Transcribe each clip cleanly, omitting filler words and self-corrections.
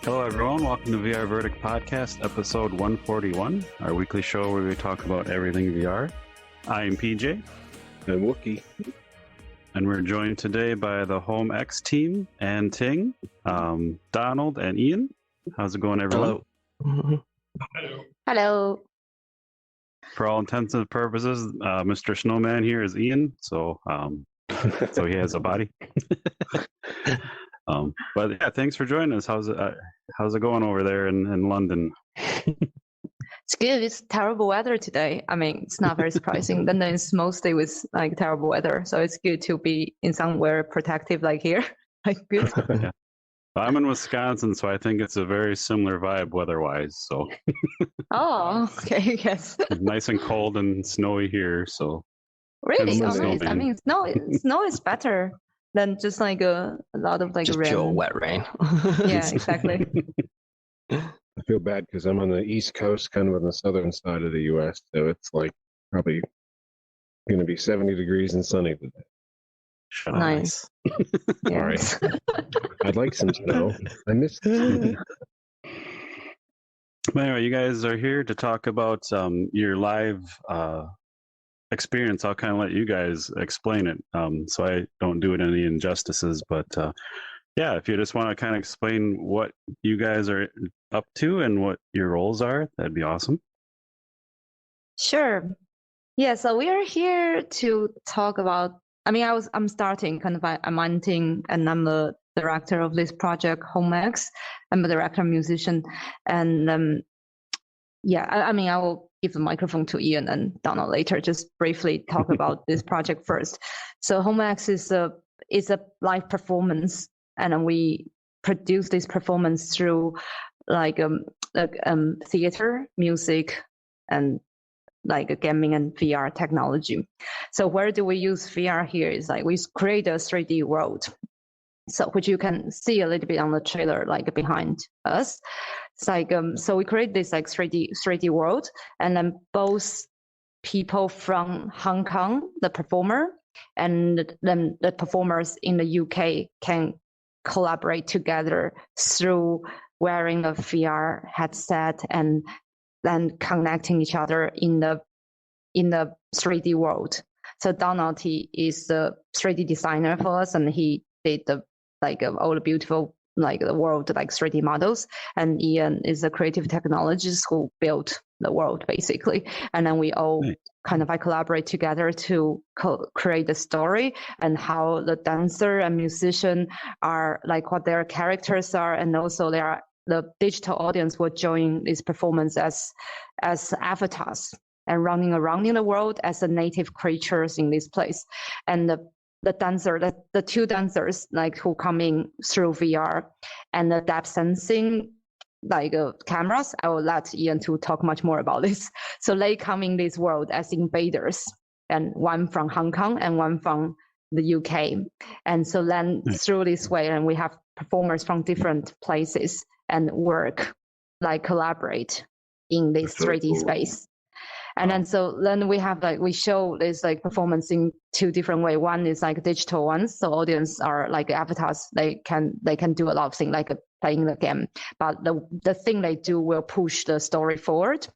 Hello, everyone. Welcome to VR Verdict Podcast, episode 141, our weekly show where we talk about everything VR. I am PJ. I'm Wookie. And we're joined today by the Home X team, An-Ting, Donald, and Ian. How's it going, everyone? Hello. Hello. For all intents and purposes, Mr. Snowman here is Ian, so he has a body. But yeah, thanks for joining us. How's it going over there in London? It's good. It's terrible weather today. I mean, it's not very surprising. London is mostly with like terrible weather, so it's good to be in somewhere protective like here. Like good. Yeah. I'm in Wisconsin, so I think it's a very similar vibe weather-wise. So. Oh, okay, yes. It's nice and cold and snowy here, so. Really? It's Oh, nice. I mean, snow is better than just like a lot of like Just rain. pure wet rain. Yeah, exactly. I feel bad because I'm on the East Coast, kind of on the southern side of the U.S., so it's like probably going to be 70 degrees and sunny today. Nice. Sorry. I'd like some snow. I miss it. But anyway, you guys are here to talk about your live experience. I'll kind of let you guys explain it, so I don't do it any injustices. But yeah, if you just want to kind of explain what you guys are up to and what your roles are, that'd be awesome. Sure. Yeah, so we are here to talk about, I mean, I'm starting kind of, I'm An-Ting, and I'm the director of this project, HomeX. I'm a director, musician, and yeah, I mean, I will give the microphone to Ian and Donald later, just briefly talk about this project first. So HomeX is a live performance, and then we produce this performance through like theater, music, and like gaming and VR technology. So where do we use VR here is like we create a 3D world, so which you can see a little bit on the trailer, like behind us. It's like so we create this like 3D world, and then both people from Hong Kong, the performer, and then the performers in the UK can collaborate together through wearing a VR headset and then connecting each other in the 3D world. So Donald, he is the 3D designer for us, and he did the like all the beautiful like the world like 3D models, and Ian is a creative technologist who built the world basically, and then we all kind of like collaborate together to create the story and how the dancer and musician are, like what their characters are, and also the digital audience will join this performance as avatars and running around in the world as the native creatures in this place. And the dancer, the two dancers like who come in through VR and the depth sensing like cameras, I will let Ian to talk much more about this. So they come in this world as invaders, and one from Hong Kong and one from the UK. And so then through this way, and we have performers from different places and work, like collaborate in this 3D space. And then we have like, we show this like performance in two different ways. One is like digital ones. So audience are like avatars. They can do a lot of things like playing the game, but the thing they do will push the story forward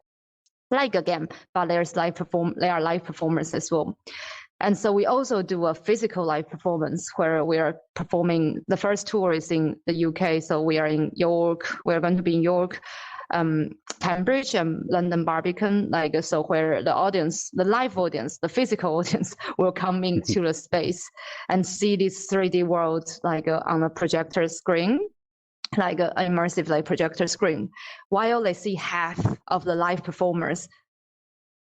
like a game, but there are live performers as well. And so we also do a physical live performance where we are performing. The first tour is in the UK. So we are in York. We're going to be in York, Cambridge, and London Barbican, like so where the audience, the live audience, the physical audience will come into the space and see this 3D world like on a projector screen, like an immersive like projector screen, while they see half of the live performers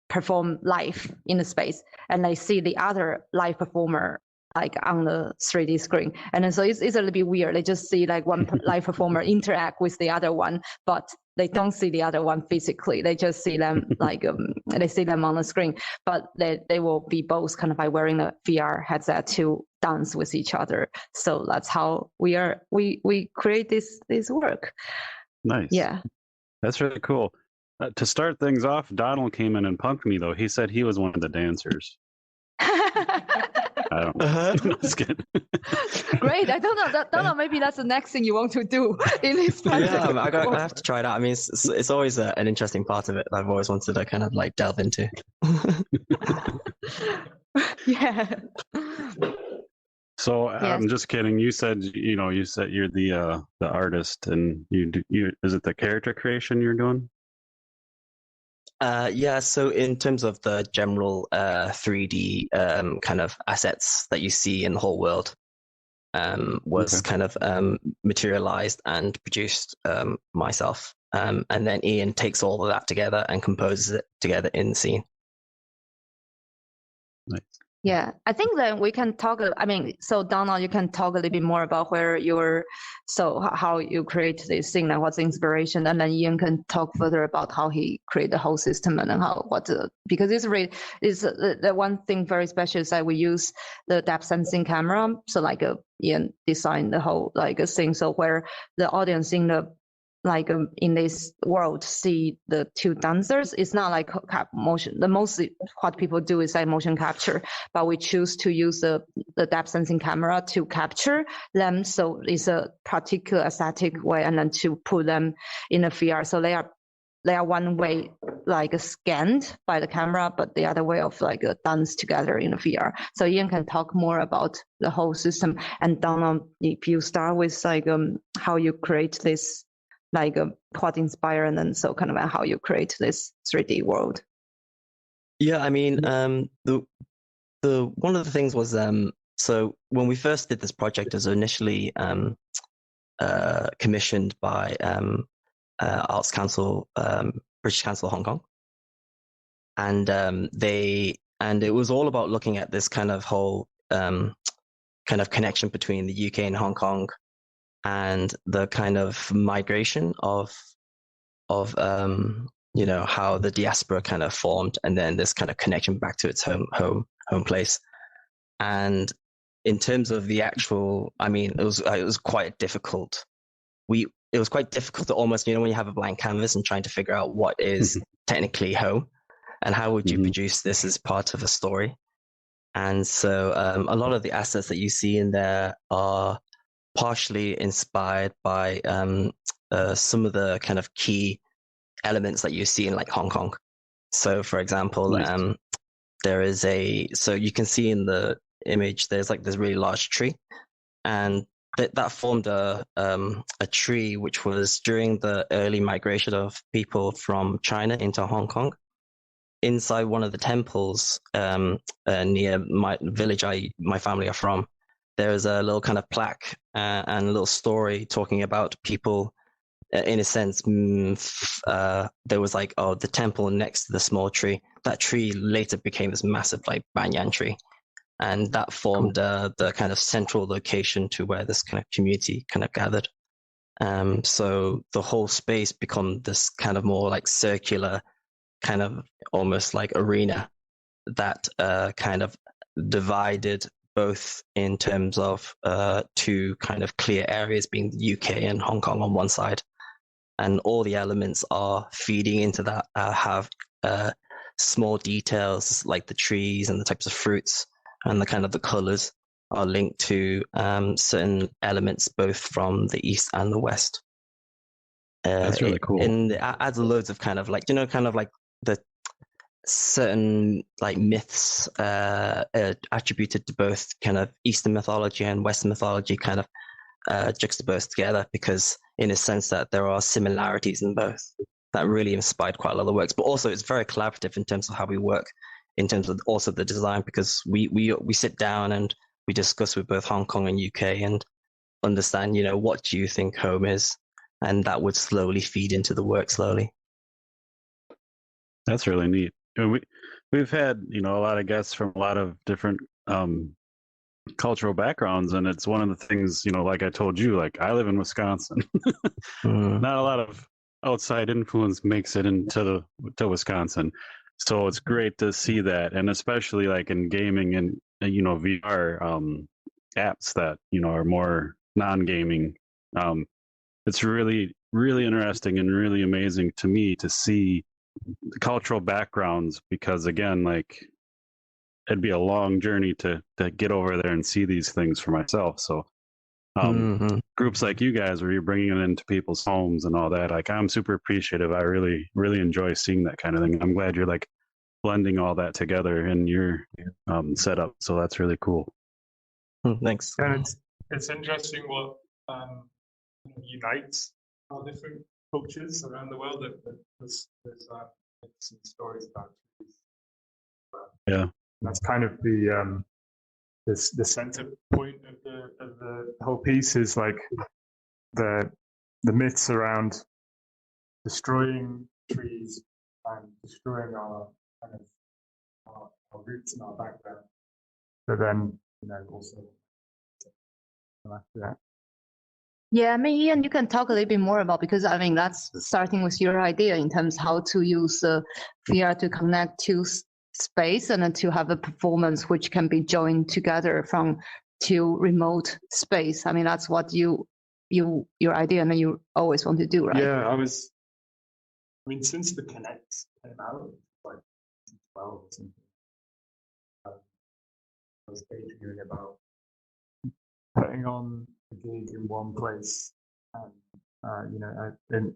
perform live in the space, and they see the other live performer like on the 3D screen. And then so it's a little bit weird. They just see like one live performer interact with the other one, but they don't see the other one physically. They just see them like they see them on the screen, but they will be both kind of like wearing a VR headset to dance with each other. So that's how we create this work. Nice. Yeah. That's really cool. To start things off, Donald came in and punked me, though. He said he was one of the dancers. I don't know. No, just kidding. Great. I don't know. Maybe that's the next thing you want to do in this project. Yeah, I have to try it out. I mean, it's always an interesting part of it that I've always wanted to kind of like delve into. Yeah. So Yes. I'm just kidding. You said you're the artist, and you is it the character creation you're doing? Yeah, so in terms of the general 3D kind of assets that you see in the whole world, was kind of materialized and produced myself. And then Ian takes all of that together and composes it together in the scene. Nice. Yeah, I think that we can talk. I mean, so Donald, you can talk a little bit more about how you create this thing and what's the inspiration, and then Ian can talk further about how he create the whole system and because it's really the one thing very special is that we use the depth sensing camera. So like Ian designed the whole like a thing, so where the audience in this world see the two dancers. It's not like motion. The mostly what people do is like motion capture, but we choose to use the depth sensing camera to capture them. So it's a particular aesthetic way, and then to put them in a VR. So they are one way like scanned by the camera, but the other way of like dance together in a VR. So Ian can talk more about the whole system. And Donald, if you start with like how you create this, like what inspired, and then so kind of how you create this 3D world. Yeah, I mean, the one of the things was so when we first did this project, it was initially commissioned by Arts Council, British Council Hong Kong, and it was all about looking at this kind of whole kind of connection between the UK and Hong Kong, and the kind of migration of how the diaspora kind of formed, and then this kind of connection back to its home place. And in terms of the actual, I mean, it was quite difficult. It was quite difficult to almost, when you have a blank canvas and trying to figure out what is technically home, and how would you produce this as part of a story. And so a lot of the assets that you see in there are partially inspired by some of the kind of key elements that you see in like Hong Kong. So for example, Nice. there is so you can see in the image, there's like this really large tree, and that formed a tree which was during the early migration of people from China into Hong Kong. Inside one of the temples near my village my family are from, there is a little kind of plaque and a little story talking about people. In a sense, there was like, the temple next to the small tree. That tree later became this massive like banyan tree, and that formed the kind of central location to where this kind of community kind of gathered. So the whole space become this kind of more like circular, kind of almost like arena that kind of divided both in terms of two kind of clear areas, being the UK and Hong Kong on one side, and all the elements are feeding into that, have small details like the trees and the types of fruits and the kind of the colors are linked to certain elements both from the east and the west. That's really cool. And it adds loads of kind of like, kind of like the certain like myths attributed to both kind of Eastern mythology and Western mythology kind of juxtaposed together, because in a sense that there are similarities in both that really inspired quite a lot of works. But also it's very collaborative in terms of how we work, in terms of also the design, because we sit down and we discuss with both Hong Kong and UK and understand, what do you think home is, and that would slowly feed into the work slowly. That's really neat. We've had a lot of guests from a lot of different cultural backgrounds, and it's one of the things, like I told you, like I live in Wisconsin. Not a lot of outside influence makes it to Wisconsin, so it's great to see that, and especially like in gaming and VR apps that are more non-gaming. It's really really interesting and really amazing to me to see the cultural backgrounds, because again, like, it'd be a long journey to get over there and see these things for myself. So groups like you guys, where you're bringing it into people's homes and all that, like, I'm super appreciative. I really enjoy seeing that kind of thing. I'm glad you're like blending all that together in your setup. So that's really cool. Thanks. And it's interesting what unites our different cultures around the world. That there's some stories about trees. Yeah, that's kind of the center point of the whole piece, is like the myths around destroying trees and destroying our kind of our roots and our background. But then, also after that. Yeah, I mean, Ian, you can talk a little bit more about, because I mean, that's starting with your idea in terms of how to use VR to connect to space and then to have a performance which can be joined together from to remote space. I mean, that's what your idea and you always want to do, right? Yeah, I mean, since the Connect came out, like 12 or something, I was daydreaming about putting on a gig in one place and and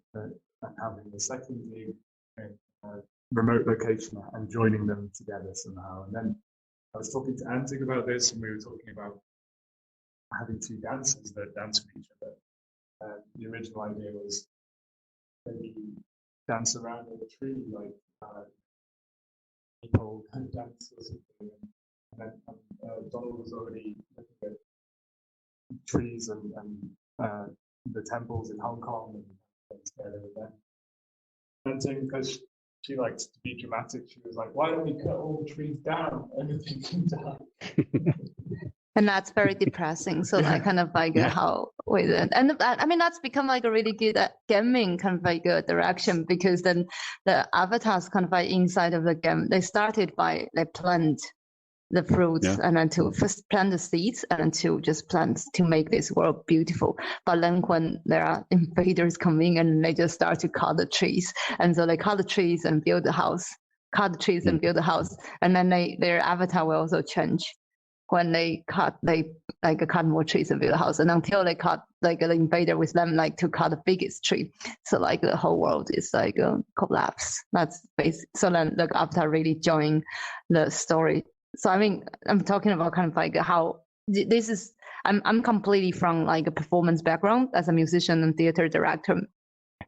having a second gig in a remote location and joining them together somehow. And then I was talking to An-Ting about this, and we were talking about having two dancers that dance with each other. The original idea was maybe dance around in a tree, like people dance or something. And then Donald was already looking at trees and the temples in Hong Kong and together. And then An-Ting, because she likes to be dramatic, she was like, "Why don't we cut all the trees down? Everything can die." And that's very depressing. So like kind of like how with it, and I mean that's become like a really good gaming kind of like a direction, because then the avatars kind of like inside of the game, they started by they plant the fruits and then to first plant the seeds and then to just plant to make this world beautiful. But then when there are invaders coming and they just start to cut the trees, and so they cut the trees and build the house, cut the trees and build the house, and then their avatar will also change. When they cut more trees and build a house, and until they cut like the invader with them like to cut the biggest tree, so like the whole world is like collapse. That's basic. So then the avatar really join the story. So I mean, I'm talking about kind of like how this is. I'm completely from like a performance background as a musician and theater director.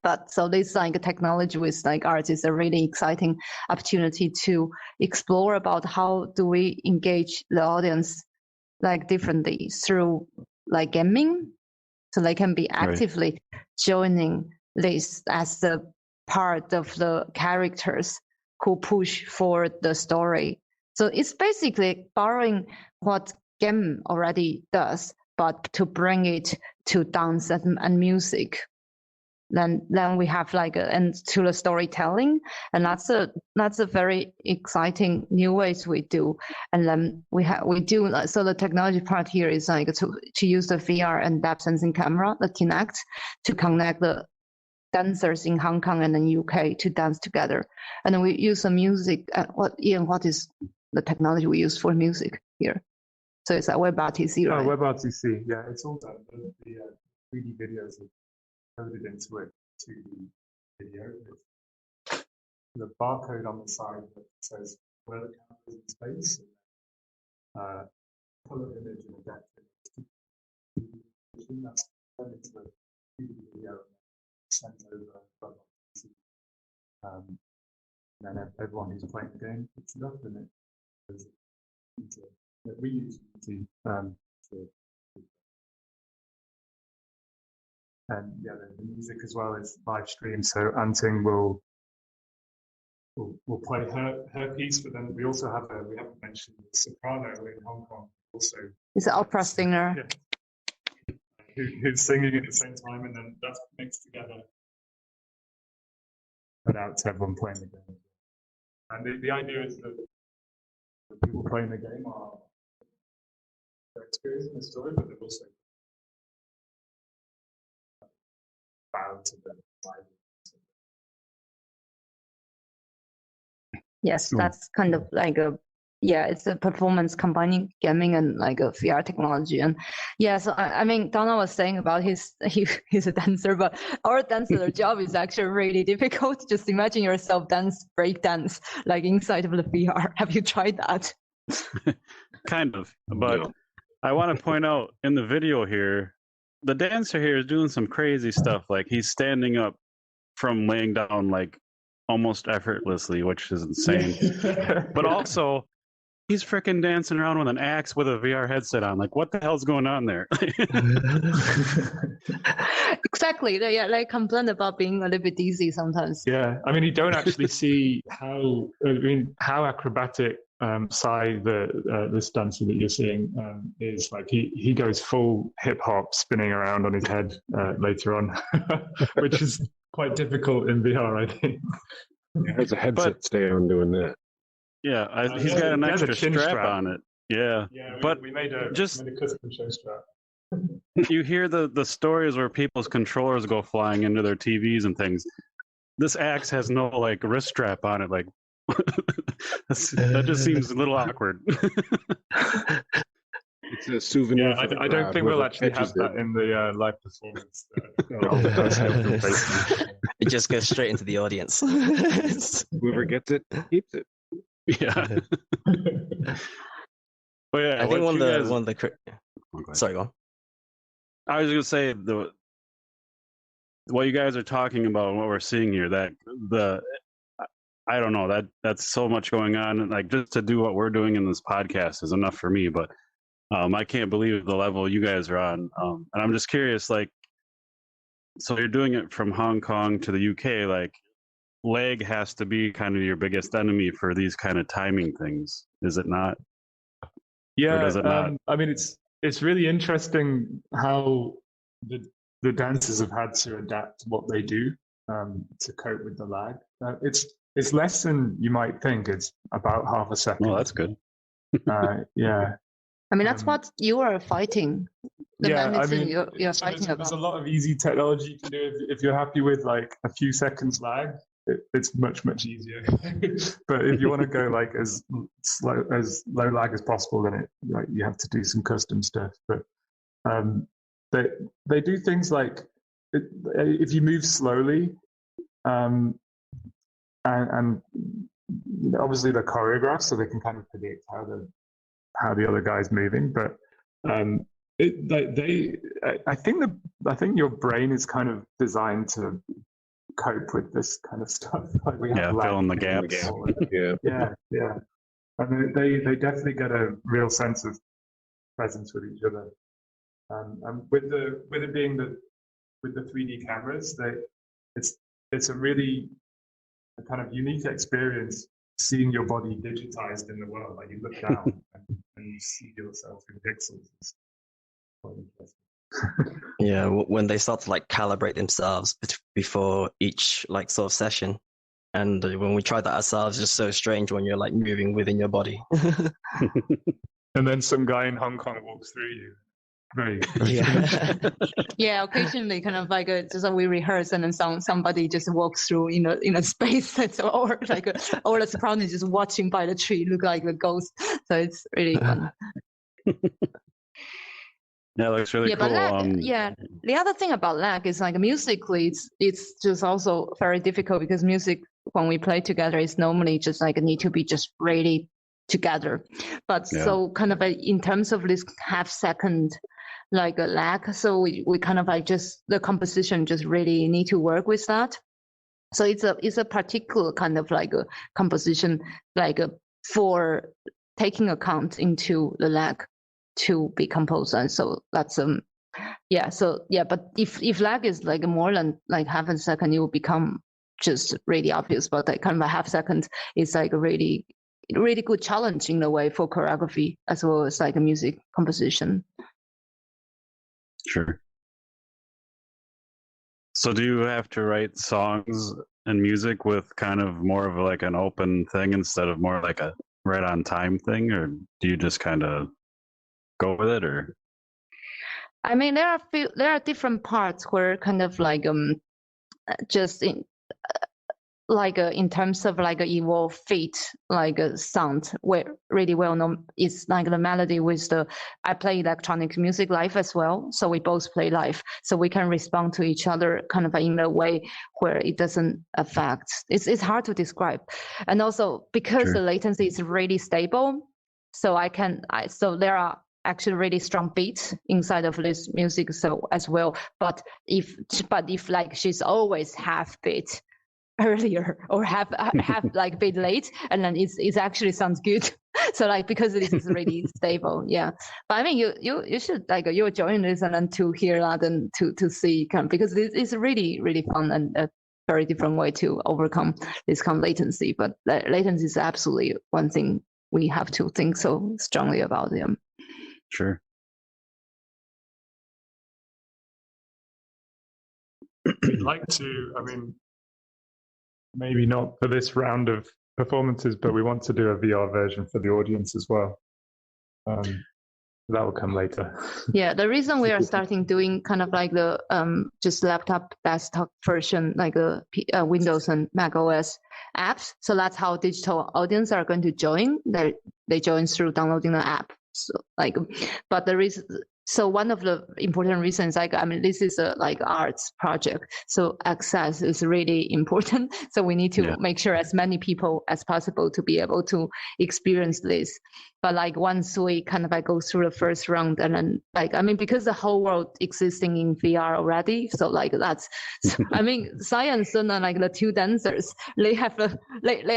But so this like technology with like art is a really exciting opportunity to explore about how do we engage the audience like differently through like gaming, so they can be actively joining this as the part of the characters who push for the story. So it's basically borrowing what game already does, but to bring it to dance and music. Then we have like and to the storytelling, and that's a very exciting new ways we do. And then we do so the technology part here is like to use the VR and depth sensing camera, the Kinect, to connect the dancers in Hong Kong and the UK to dance together. And then we use the music. What is the technology we use for music here? So it's a WebRTC, right? WebRTC, yeah, it's all done. The 3D videos are coded into it to the video. The barcode on the side that says where the camera is in space, color image and a depth image. That's turned into a 3D video sent over and then everyone who's playing the game picks it up, and it goes into we use Unity and the music as well is live streamed. So An-Ting will play her piece, but then we also have we haven't mentioned the soprano in Hong Kong also. It's an opera singer. Yeah. Who's singing at the same time, and then that's mixed together. Put out to everyone playing the game. And the idea is that the people playing the game are experiencing the story, but they're also bow to the live. Yes, Cool. that's kind of like it's a performance combining gaming and like a VR technology. And yeah, so I mean, Donna was saying about he's a dancer, but our dancer job is actually really difficult. Just imagine yourself break dance, like inside of the VR. Have you tried that? Kind of, but No. I want to point out in the video here, the dancer here is doing some crazy stuff. Like he's standing up from laying down like almost effortlessly, which is insane. But also, he's freaking dancing around with an axe with a VR headset on. Like, what the hell's going on there? Exactly. Yeah, like complain about being a little bit dizzy sometimes. Yeah, I mean, you don't actually see how acrobatic Psy, this dancer that you're seeing, is. Like he goes full hip hop, spinning around on his head later on, which is quite difficult in VR, I think. It has a headset stay on doing that. Yeah, he's got an He has a extra chin strap on it. Yeah, Yeah, but we made a just- custom show strap. you hear the stories where people's controllers go flying into their TVs and things. This axe has no like wrist strap on it. Like that just seems a little awkward. It's a souvenir. Yeah, I don't think we'll actually have that in the live performance. It just goes straight into the audience. Whoever gets it keeps it. Yeah. But yeah, I think what you guys- one of the Oh, go ahead. sorry, go on. I was gonna say what you guys are talking about and what we're seeing here, that I don't know, that's so much going on, and like just to do what we're doing in this podcast is enough for me. But I can't believe the level you guys are on, and I'm just curious, like, so you're doing it from Hong Kong to the UK, like lag has to be kind of your biggest enemy for these kind of timing things, is it not? Yeah, Or does it not? I mean, it's really interesting how the dancers have had to adapt what they do to cope with the lag. It's less than you might think. It's about half a second. Well, that's good. Yeah. I mean, that's Um, what you are fighting. The Yeah, I magnitude mean, you're so fighting there's a about. lot of easy technology you can do if you're happy with like a few seconds lag. It's much easier. But if you want to go like as low lag as possible, then you have to do some custom stuff. But they do things like if you move slowly, and obviously they're choreographed, so they can kind of predict how the other guy's moving. But I think your brain is kind of designed to cope with this kind of stuff. Like we have Fill in the lag. gaps. Yeah. And they definitely get a real sense of presence with each other. And with it being with the 3D cameras, it's a really a kind of unique experience seeing your body digitized in the world. Like you look down and you see yourself in pixels. It's quite interesting. Yeah, when they start to like calibrate themselves before each like sort of session, and when we tried that ourselves, it's just so strange when you're like moving within your body. And then some guy in Hong Kong walks through you. Very Yeah. Yeah, occasionally, kind of like just like we rehearse, and then somebody just walks through in a space that's or like or the surrounding just watching by the tree, look like a ghost. So it's really fun. Yeah, it looks really Yeah, cool. but the other thing about lag is like musically, it's just also very difficult because music when we play together is normally just like need to be just really together. But so kind of in terms of this half second like a lag, so we kind of like just the composition just really need to work with that. So it's a particular kind of like a composition like for taking account into the lag to be composed. And so that's but if lag is like more than like half a second, it will become just really obvious. But like kind of a half second is like a really good challenge in a way for choreography as well as like a music composition. Sure. So do you have to write songs and music with kind of more of like an open thing instead of more like a right on time thing, or do you just kind of go with it? Or I mean, there are different parts where kind of like just in terms of evolve feet sound where really well known. It's like the melody with I play electronic music live as well, so we both play live, so we can respond to each other kind of in a way where it doesn't affect. It's hard to describe, and also because the latency is really stable, so so there are actually really strong beats inside of this music so as well. But if like she's always half beat earlier or have like bit late, and then it actually sounds good. So like because this is really stable, yeah. But I mean, you should you join this and then to hear that and to see because it's really really fun and a very different way to overcome this kind of latency. But latency is absolutely one thing we have to think so strongly about them. Sure. We'd like to, I mean, maybe not for this round of performances, but we want to do a VR version for the audience as well. That will come later. Yeah, the reason we are starting doing kind of like the just laptop desktop version, like Windows and Mac OS apps. So that's how digital audience are going to join. They join through downloading the app. So but the reason. So one of the important reasons, this is a arts project, so access is really important. So we need to make sure as many people as possible to be able to experience this. But once we kind of go through the first round, and then because the whole world existing in VR already, so that's, Science and the two dancers, they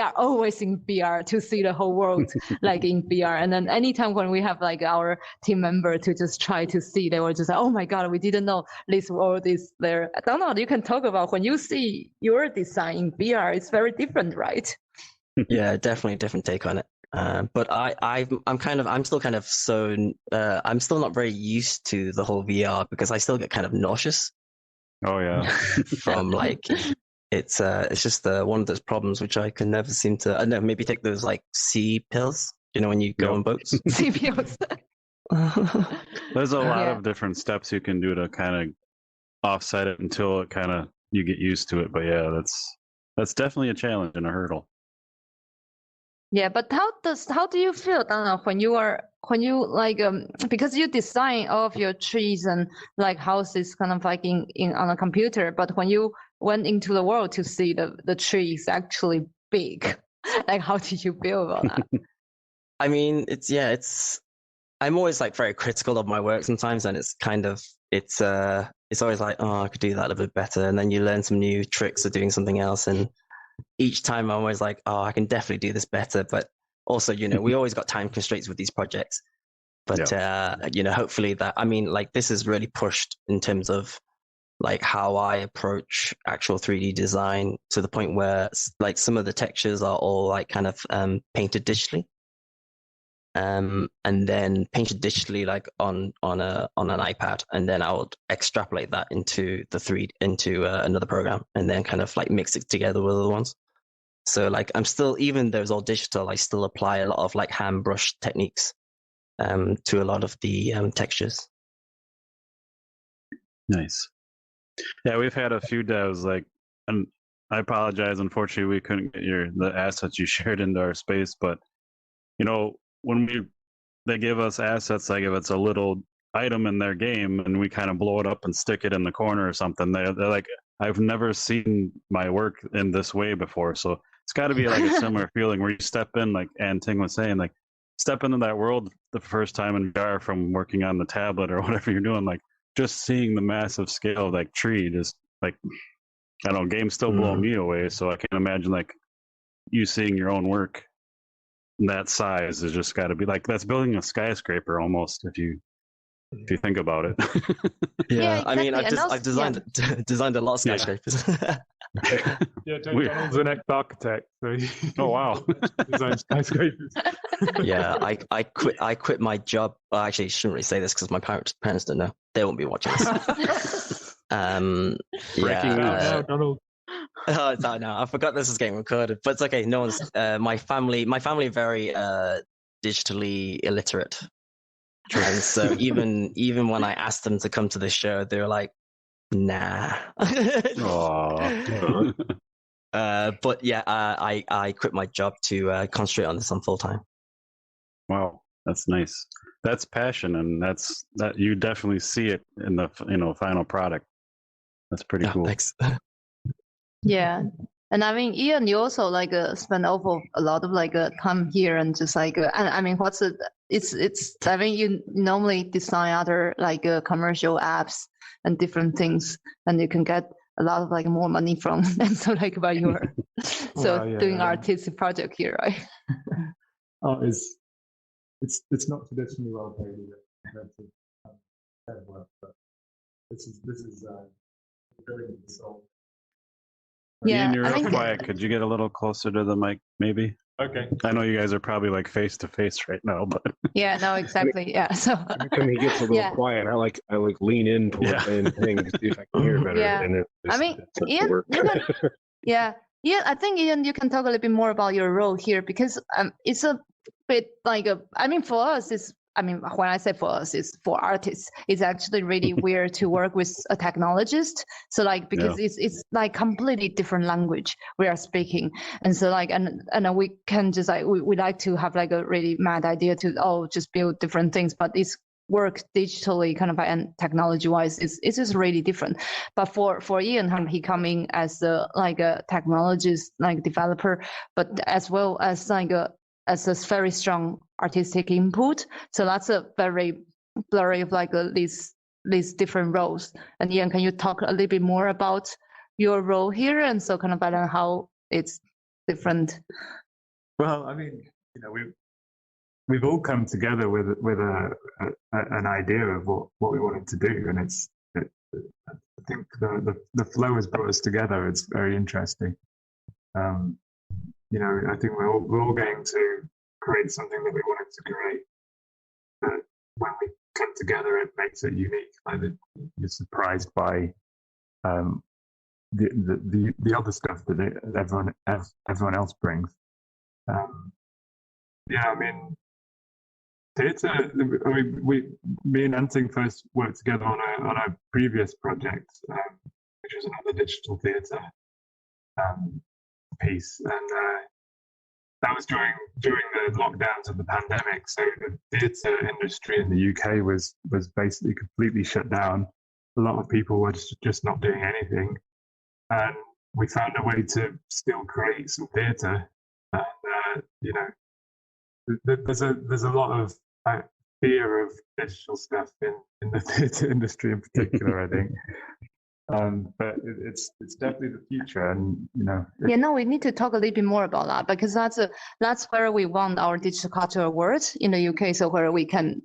are always in VR to see the whole world in VR. And then anytime when we have our team member to just try to see, they were just like, oh my God, we didn't know this world is there. I don't know, you can talk about when you see your design in VR, it's very different, right? Yeah, definitely a different take on it. But I'm still not very used to the whole VR because I still get kind of nauseous. Oh yeah. From it's just one of those problems which I can never seem to. I don't know, maybe take those sea pills. When you go on boats. Sea pills. There's a lot of different steps you can do to kind of offset it until it kind of you get used to it. But yeah, that's definitely a challenge and a hurdle. Yeah, but how do you feel, Dana, when you because you design all of your trees and houses kind of in on a computer, but when you went into the world to see the trees actually big, how did you feel about that? I mean, I'm always very critical of my work sometimes, and it's always oh, I could do that a bit better, and then you learn some new tricks of doing something else, and each time I'm always oh, I can definitely do this better. But also, we always got time constraints with these projects. But hopefully that this is really pushed in terms of how I approach actual 3D design to the point where some of the textures are all kind of painted digitally. And then painted digitally on an iPad, and then I would extrapolate that into another program, and then kind of mix it together with other ones. So I'm still, even though it's all digital, I still apply a lot of hand brush techniques to a lot of the textures. Nice. Yeah, we've had a few devs and I apologize. Unfortunately, we couldn't get the assets you shared into our space, but when they give us assets, if it's a little item in their game and we kind of blow it up and stick it in the corner or something, they're like, I've never seen my work in this way before. So it's got to be a similar feeling where you step in, like An-Ting was saying, step into that world the first time in VR from working on the tablet or whatever you're doing, just seeing the massive scale of tree, just I don't know, game's still blowing me away. So I can't imagine you seeing your own work that size is just got to be that's building a skyscraper almost if you think about it. Yeah, exactly. I mean, I've designed a lot of skyscrapers. Yeah, Donald's an ex-architect, so oh wow, designed skyscrapers. Yeah, I quit my job. Well, actually, I shouldn't really say this because my parents don't know. They won't be watching this. Breaking news. Donald. Oh, no, I forgot this is getting recorded, but it's okay. No one's. My family very digitally illiterate, and so even when I asked them to come to the show, they were like, nah. Aw. But yeah, I quit my job to concentrate on this on full time. Wow, that's nice. That's passion, and that you definitely see it in the final product. That's pretty Yeah, cool. thanks. Yeah. And I mean, Ian, you also like spend over a lot of like time here and just like, I mean, what's it? It's. I mean, you normally design other like commercial apps and different things, and you can get a lot of like more money from. And so like about your, so Well, yeah, doing artistic project here, right? art is it's not traditionally well paid either compared to dev work, but this is going to the soul. Yeah, Ian, you're I real think quiet. Could you get a little closer to the mic, maybe? Okay. I know you guys are probably like face to face right now, but yeah, no, exactly. Yeah, so Anytime he gets a little Yeah. quiet, I like lean in towards Yeah. An-Ting to see if I can hear better. Yeah. And it I just, mean, it doesn't Ian, work. you can, yeah, I think Ian, you can talk a little bit more about your role here because it's a bit like I mean, for us, when I say for us, it's for artists. It's actually really weird to work with a technologist. So like because it's like completely different language we are speaking, and so like and we can just like we like to have like a really mad idea to just build different things, but it's work digitally kind of and technology wise it's just really different. But for Ian, he coming as a technologist, like developer, but as well as like as a very strong artistic input. So that's a very blurry of like these different roles. And Ian, can you talk a little bit more about your role here and so kind of about how it's different? Well, I mean, we've all come together with an idea of what we wanted to do, and I think the flow has brought us together. It's very interesting. I think we're all going to create something that we wanted to create. But when we come together, it makes it unique. Like you're surprised by the other stuff that everyone else brings. I mean, theatre. I mean, me and An-Ting first worked together on a previous project, which was another digital theatre piece, and that was during the lockdowns of the pandemic. So the theatre industry in the UK was basically completely shut down. A lot of people were just not doing anything, and we found a way to still create some theatre. And there's a lot of fear of digital stuff in the theatre industry in particular, I think. But it's definitely the future, and we need to talk a little bit more about that because that's where we won our Digital Culture Award in the UK. So where we can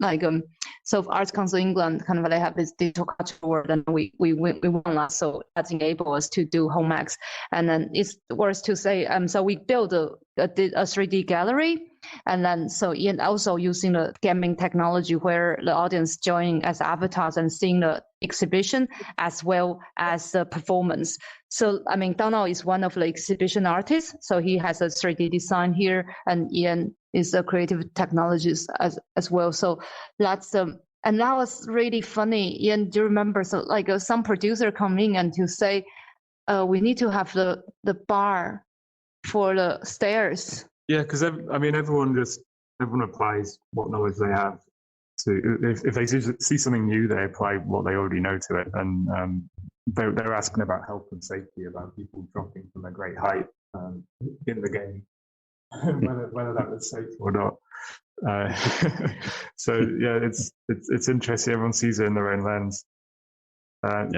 so Arts Council England kind of they have this Digital Culture Award, and we won that. So that's enabled us to do home acts. And then it's worth to say, so we built a 3D gallery. And then so Ian also using the gaming technology where the audience join as avatars and seeing the exhibition as well as the performance. So I mean, Donald is one of the exhibition artists, so he has a 3D design here, and Ian is a creative technologist as well. So that's and that was really funny. Ian, do you remember? So some producer come in and to say, we need to have the bar for the stairs. Yeah, because everyone applies what knowledge they have to. If they see something new, they apply what they already know to it, and they're asking about health and safety, about people dropping from a great height in the game, whether that was safe or not. So yeah, it's interesting. Everyone sees it in their own lens. And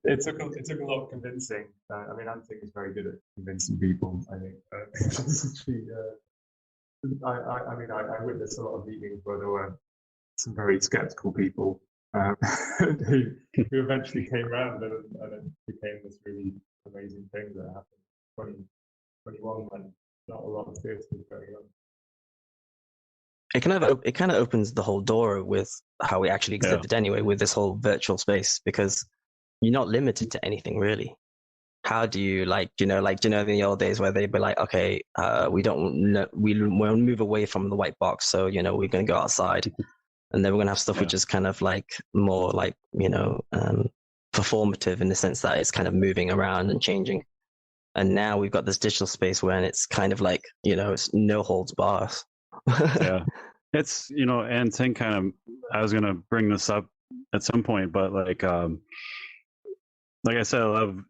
it took a lot of convincing. I mean, An-Ting is very good at convincing people, I think. I witnessed a lot of meetings where there were some very skeptical people who eventually came around, and it became this really amazing thing that happened. 2021 when not a lot of theatre was going on. It kind of opens the whole door with how we actually exhibit anyway, with this whole virtual space, because you're not limited to anything really. How do you in the old days where they'd be like, okay, we won't move away from the white box, so we're going to go outside, and then we're going to have stuff which is kind of like more like performative in the sense that it's kind of moving around and changing. And now we've got this digital space where it's kind of like, it's no holds bars. Yeah. It's, An-Ting kind of, I was going to bring this up at some point, but like I said, I love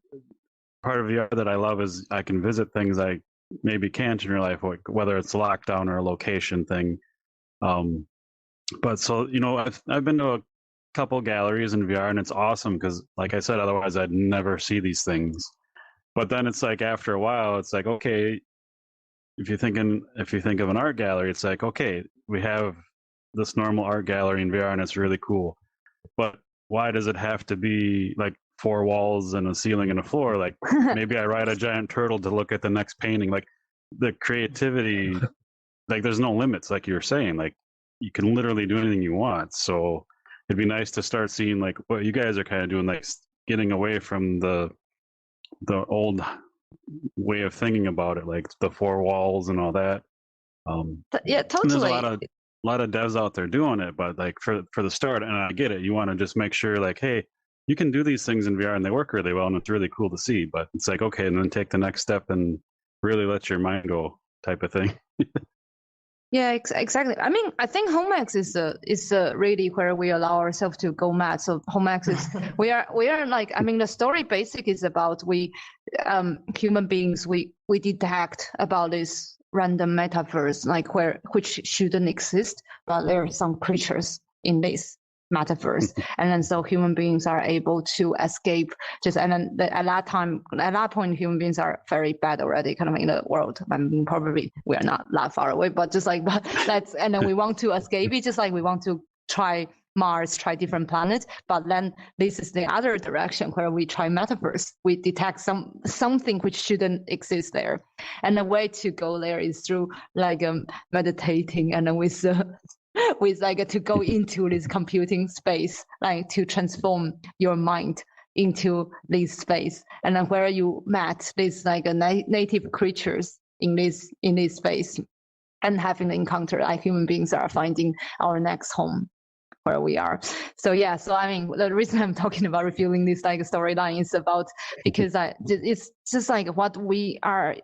part of VR that I love is I can visit things I maybe can't in real life, whether it's lockdown or a location thing. But so, I've been to a couple galleries in VR, and it's awesome because, like I said, otherwise I'd never see these things. But then it's like after a while, it's like, okay, if you think of an art gallery, it's like, okay, we have this normal art gallery in VR, and it's really cool. But why does it have to be like 4 walls and a ceiling and a floor? Like maybe I ride a giant turtle to look at the next painting. Like the creativity, like there's no limits, like you were saying. Like you can literally do anything you want. So it'd be nice to start seeing like what you guys are kind of doing, like getting away from the old way of thinking about it, like the 4 walls and all that. Yeah, totally. There's a lot of devs out there doing it, but like for the start, and I get it, you want to just make sure like, hey, you can do these things in VR and they work really well and it's really cool to see. But it's like, okay, and then take the next step and really let your mind go, type of thing. Yeah, exactly. I mean, I think HomeX is really where we allow ourselves to go mad. So HomeX is we are like, I mean, the story basic is about we human beings we detect about this random metaverse, like which shouldn't exist, but there are some creatures in this metaverse, and then so human beings are able to escape. And then at that point, human beings are very bad already, kind of in the world. I mean, probably we are not that far away, but just like and then we want to escape it, just like we want to try Mars, try different planets. But then this is the other direction where we try metaverse. We detect something which shouldn't exist there, and the way to go there is through like meditating, and then with like to go into this computing space, like to transform your mind into this space, and then where you met these like native creatures in this space, and having the encounter, like human beings are finding our next home where we are. So yeah, so I mean, the reason I'm talking about revealing this like storyline is about because it's just like what we are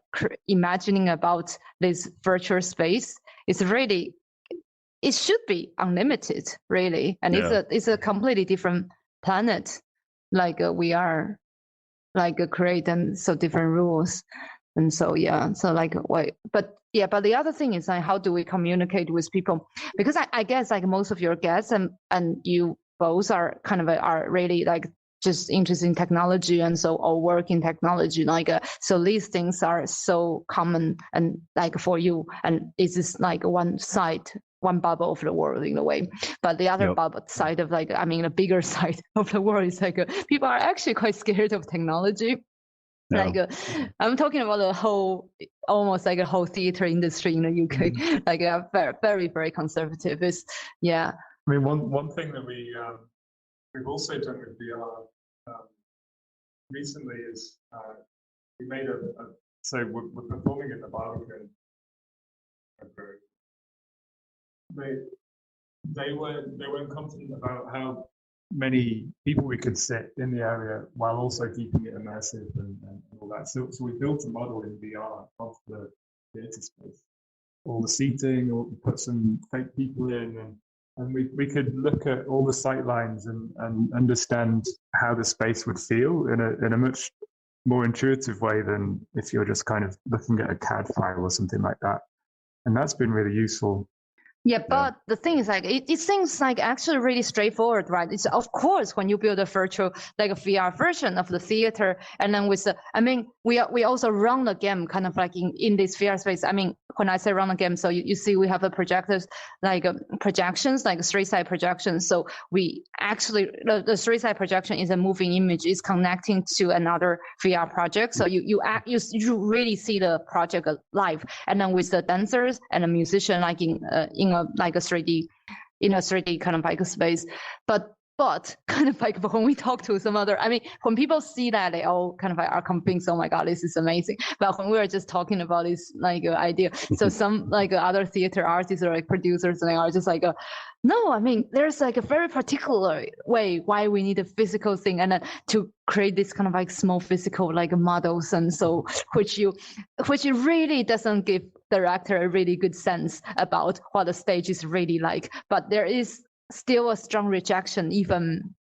imagining about this virtual space is really. It should be unlimited, really, and it's a completely different planet. Like we are, like create and so different rules, and so yeah. So like but the other thing is like how do we communicate with people? Because I guess like most of your guests and you both are kind of are really like just interested in technology and so or work in technology, like so these things are so common and like for you, and it's just like one bubble of the world in a way, but the other bubble side of like, I mean, the bigger side of the world is like people are actually quite scared of technology. Yeah. Like I'm talking about almost like a whole theater industry in the UK, like very, very, very conservative. Is I mean, one thing that we've also done with VR recently is we made so we're performing in the Barbican. They weren't confident about how many people we could sit in the area while also keeping it immersive and all that. So we built a model in VR of the theatre space, all the seating, or put some fake people in, and we could look at all the sight lines and understand how the space would feel in a much more intuitive way than if you're just kind of looking at a CAD file or something like that. And that's been really useful. Yeah, but the thing is like it seems like actually really straightforward, right? It's of course when you build a virtual like a VR version of the theater, and then with we also run the game kind of like in this VR space. I mean, when I say run the game, so you see we have the projectors like projections, like 3-side projections. So we actually the 3-side projection is a moving image, is connecting to another VR project. So you really see the project live, and then with the dancers and the musician like in a 3D kind of like a space. But But kind of like when we talk to some other, I mean, when people see that, they all kind of like are convinced, oh my God, this is amazing. But when we were just talking about this like idea, so some like other theater artists or like producers, and they are just like, no, I mean, there's like a very particular way why we need a physical thing, and to create this kind of like small physical like models, and so which really doesn't give the director a really good sense about what the stage is really like. But there is still a strong rejection, even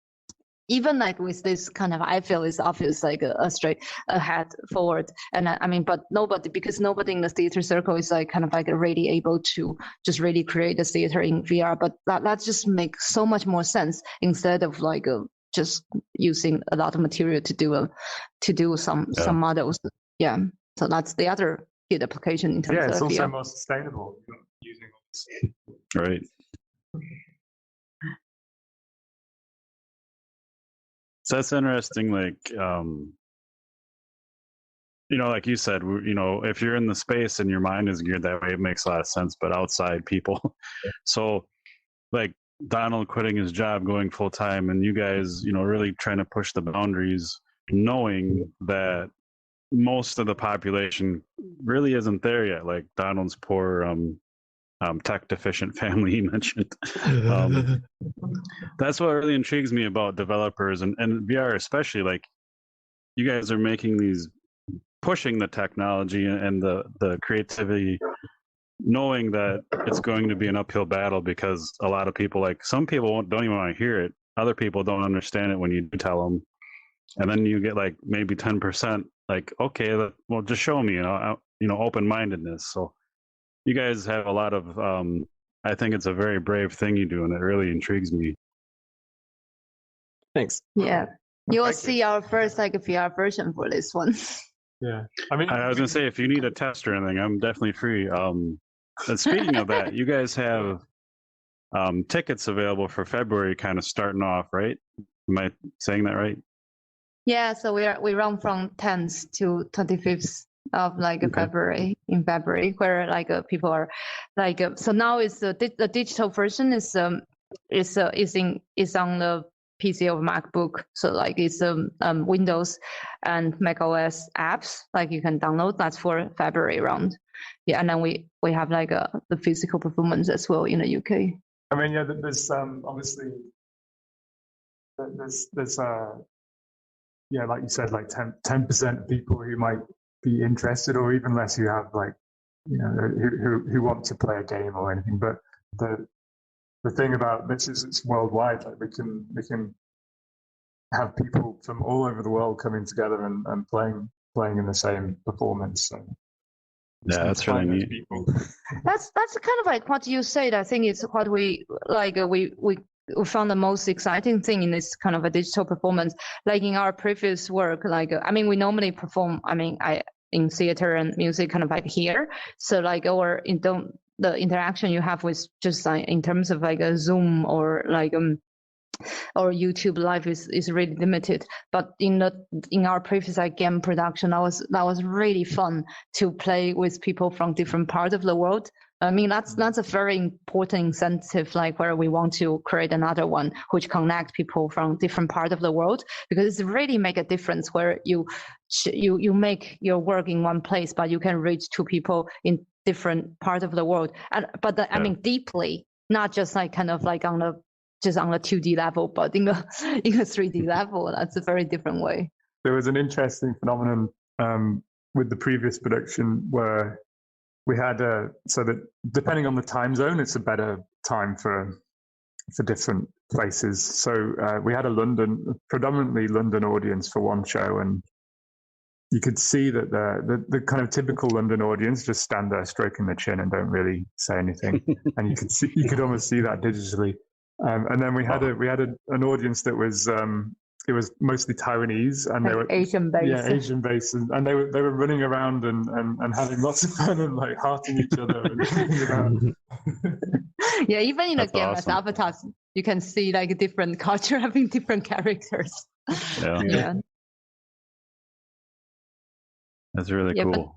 like with this kind of, I feel is obvious like a straight ahead forward. And I mean, but because nobody in the theater circle is like kind of like really able to just really create a theater in VR. But that just makes so much more sense instead of like just using a lot of material to do some models. Yeah. So that's the other good application in terms of it's also VR. more sustainable using all this. Right. So that's interesting. Like, like you said, if you're in the space and your mind is geared that way, it makes a lot of sense. But outside people, so like Donald quitting his job, going full time, and you guys, really trying to push the boundaries, knowing that most of the population really isn't there yet. Like Donald's poor tech deficient family he mentioned. That's what really intrigues me about developers and VR especially. Like, you guys are pushing the technology and the creativity, knowing that it's going to be an uphill battle, because a lot of people, like some people don't even want to hear it. Other people don't understand it when you do tell them. And then you get like maybe 10% like, okay, well, just show me, open-mindedness. So you guys have a lot of, I think it's a very brave thing you do, and it really intrigues me. Thanks. Yeah. You will see our first like VR version for this one. Yeah. I mean, I was going to say, if you need a test or anything, I'm definitely free. And speaking of that, you guys have tickets available for February kind of starting off, right? Am I saying that right? Yeah, so we run from 10th to 25th of like February, where like people are like so now is the digital version is on the PC or MacBook, so like it's Windows and Mac OS apps, like you can download. That's for February round. Yeah, and then we have like the physical performance as well in the UK. I mean, yeah, there's obviously there's yeah, like you said, like 10% of people who might be interested, or even less, who have like, who want to play a game or anything. But the thing about this is it's worldwide. Like we can have people from all over the world coming together and playing in the same performance. So yeah, that's really neat. That's kind of like what you said. I think it's what we like. We found the most exciting thing in this kind of a digital performance. Like in our previous work, like I mean, we normally perform. I mean, in theater and music, kind of like here. So like the interaction you have with just like in terms of like a Zoom or like or YouTube Live is really limited. But in our previous like game production, that was really fun to play with people from different parts of the world. I mean, that's a very important incentive, like where we want to create another one which connect people from different parts of the world, because it's really make a difference where you make your work in one place, but you can reach to people in different parts of the world. I mean, deeply, not just like kind of like on the 2D level, but in a 3D level. That's a very different way. There was an interesting phenomenon with the previous production where we had so that depending on the time zone, it's a better time for different places. So we had a predominantly London audience for one show, and you could see that the kind of typical London audience just stand there stroking their chin and don't really say anything, and you could almost see that digitally. And then we had an audience that was it was mostly Taiwanese, and like they were Asian based. Yeah, Asian based, and they were running around and having lots of fun and like hearting each other and Yeah, even in the game awesome. as avatars, you can see like different culture having different characters. Yeah. That's really cool.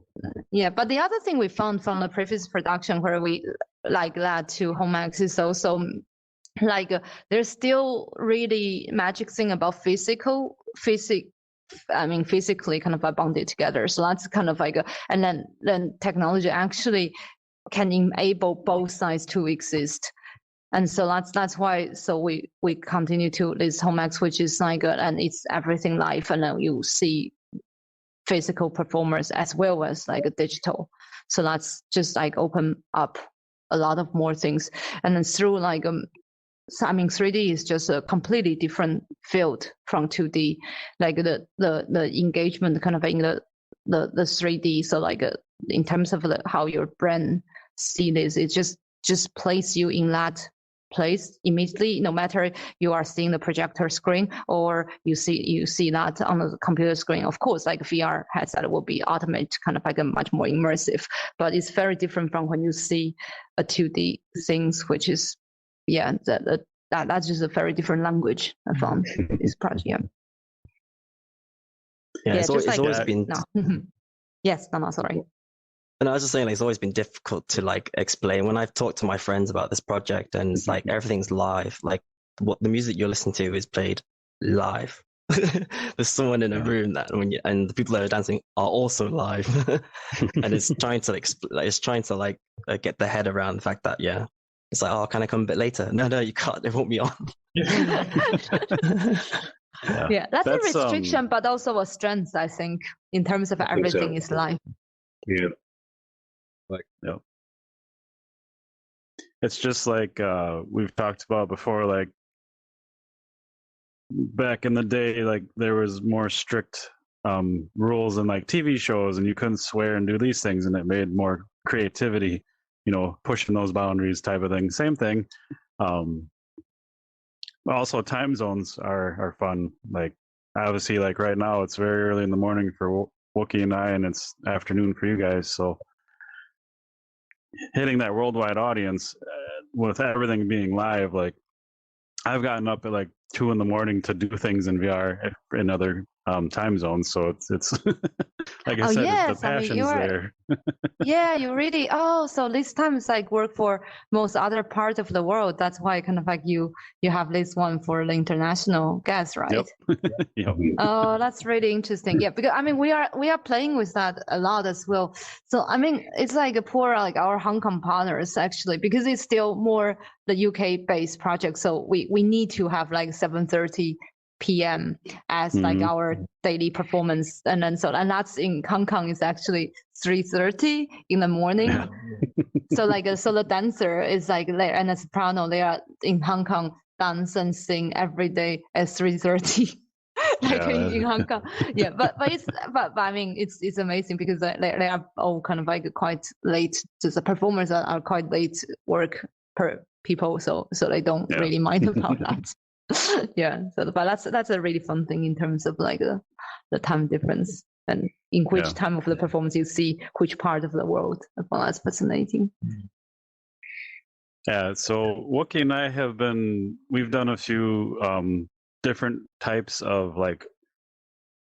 But the other thing we found from the previous production where we like that to HomeX is also like there's still really magic thing about physically kind of bonded together. So that's kind of like and then technology actually can enable both sides to exist. And so that's why we continue to this home X, which is like and it's everything live, and then you see physical performers as well as like a digital. So that's just like open up a lot of more things. And then through like so, 3D is just a completely different field from 2D. Like the engagement kind of in the 3D. So like in terms of how your brain see this, it just place you in that place immediately, no matter you are seeing the projector screen or you see that on the computer screen. Of course, like VR headset will be ultimate, kind of like a much more immersive, but it's very different from when you see a 2D things, which is that's just a very different language I found this project. It's always been no. Yes, no, sorry. And I was just saying, like, it's always been difficult to like explain when I've talked to my friends about this project, and it's like everything's live. Like what the music you're listening to is played live. There's someone in a room that and the people that are dancing are also live, and it's trying to get their head around the fact that it's like, oh, can I come a bit later? No, you can't. They want me on. That's a restriction, but also a strength, I think, in terms of everything is live. Yeah. It's just like we've talked about before, like back in the day, like there was more strict rules in like TV shows, and you couldn't swear and do these things, and it made more creativity, pushing those boundaries type of thing. Same thing. Also, time zones are fun. Like obviously, like right now, it's very early in the morning for Wookie and I, and it's afternoon for you guys. So hitting that worldwide audience with everything being live, like I've gotten up at like 2 a.m. to do things in VR in other time zones. So it's like I said, the passion's there. Yeah, you really. Oh, so this time it's like work for most other parts of the world. That's why kind of like you have this one for the international guests, right? Yep. Oh, that's really interesting. Yeah, because we are playing with that a lot as well. So it's like like our Hong Kong partners actually, because it's still more the UK based project. So we need to have like 7:30 p.m. as like our daily performance, and that's in Hong Kong is actually 3:30 in the morning. So like the dancer is like there, and a soprano, they are in Hong Kong dance and sing every day at 3:30. In Hong Kong. But it's amazing because they are all kind of like quite late. Just the performers are quite late work per people, so they don't really mind about that. But that's a really fun thing in terms of like the time difference and in which time of the performance you see which part of the world. Well, that's fascinating. Yeah, so Wookie and I we've done a few different types of like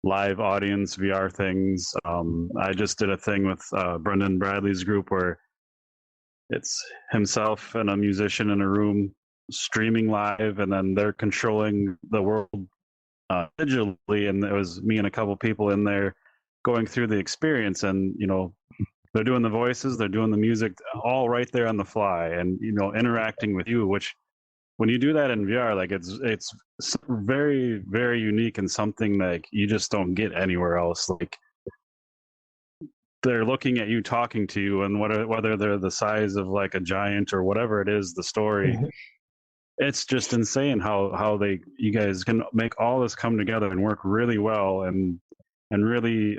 live audience VR things. I just did a thing with Brendan Bradley's group where it's himself and a musician in a room streaming live, and then they're controlling the world digitally, and it was me and a couple people in there going through the experience, and they're doing the voices, they're doing the music, all right there on the fly, and interacting with you, which when you do that in VR, like it's very, very unique and something like you just don't get anywhere else. Like they're looking at you, talking to you, and whether they're the size of like a giant or whatever it is, the story. It's just insane how you guys can make all this come together and work really well and really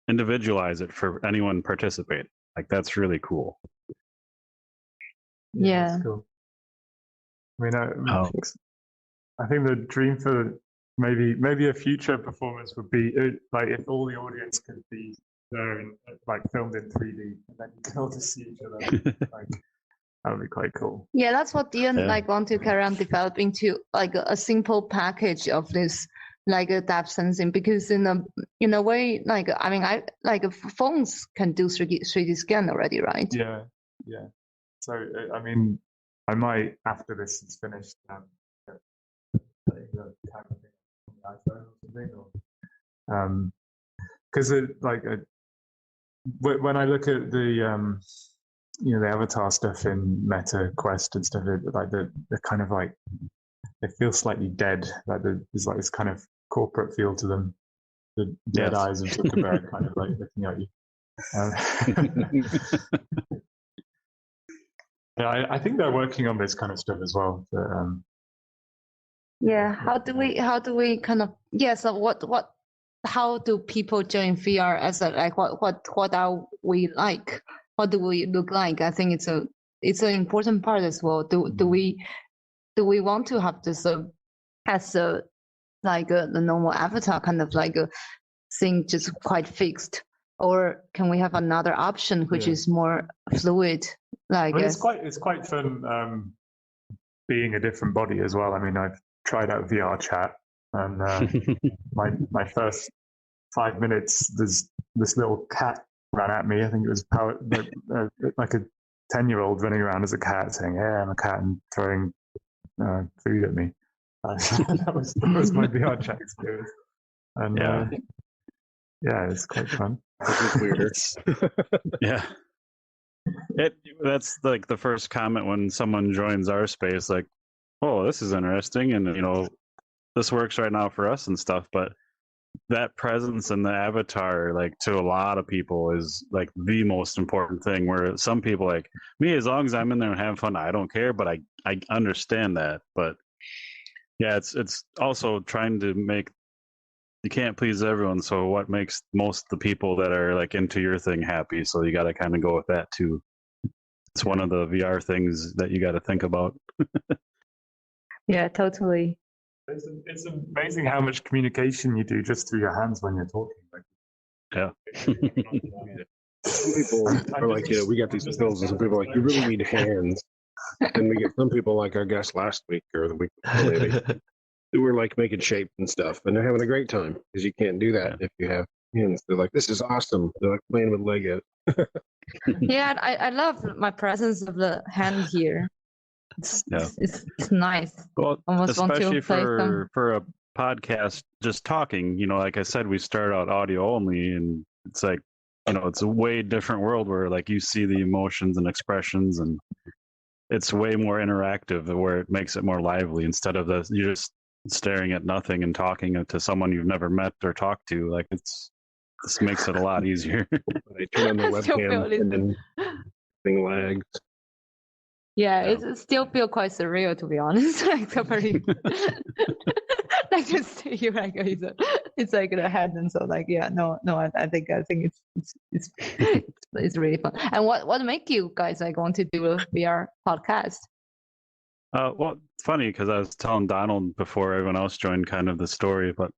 individualize it for anyone participating. Like that's really cool. That's cool. I think the dream for maybe a future performance would be like if all the audience could be there and like filmed in 3D, and then you can all just see each other. Like that would be quite cool. Yeah, that's what Ian want to carry on developing to like a simple package of this like a depth sensing, because in a way like phones can do 3D scan already, right? Yeah. So I might, after this is finished, get the camera thing on the iPhone or something, because when I look at the the avatar stuff in Meta Quest and stuff, they're kind of like they feel slightly dead. Like there's like this kind of corporate feel to them. The dead eyes of Zuckerberg kind of like looking at you. Yeah, I think they're working on this kind of stuff as well. But, Yeah, how do we kind of so how do people join VR as a like what are we like? What do we look like? I think it's an important part as well. Do we want to have this as a like the normal avatar kind of like a thing just quite fixed, or can we have another option which is more fluid? Like it's quite fun being a different body as well. I mean, I've tried out VR chat, and my first 5 minutes, there's this little cat ran at me. I think it was like a 10-year-old running around as a cat, saying, "Yeah, I'm a cat," and throwing food at me. That was my VR chat experience, and yeah, it's quite fun. Yeah. That's like the first comment when someone joins our space, like, oh, this is interesting, and this works right now for us and stuff. But that presence in the avatar, like to a lot of people, is like the most important thing. Where some people, like me, as long as I'm in there and having fun, I don't care. But I understand that. But yeah, it's also trying to make, you can't please everyone. So what makes most the people that are like into your thing happy? So you got to kind of go with that too. It's one of the VR things that you got to think about. Yeah, totally. It's amazing how much communication you do just through your hands when you're talking. Like, yeah. Some people are like, we got these pills, and some people are like, you really need hands. And we get some people like our guest last week or the week before, who were like making shapes and stuff, and they're having a great time because you can't do that if you have hands. They're like, this is awesome. They're like playing with Lego. Yeah, I love my presence of the hand here. It's nice. Well, almost especially want to for a podcast, just talking. Like I said, we start out audio only, and it's like it's a way different world where like you see the emotions and expressions, and it's way more interactive, where it makes it more lively instead of you're just staring at nothing and talking to someone you've never met or talked to. Like this makes it a lot easier. They turn on the webcam and then thing lags. Yeah, it still feels quite surreal, to be honest. Like very, like just you like it's like the head, and so like no, I think it's really fun. And what make you guys like want to do a VR podcast? Well, it's funny because I was telling Donald before everyone else joined kind of the story, but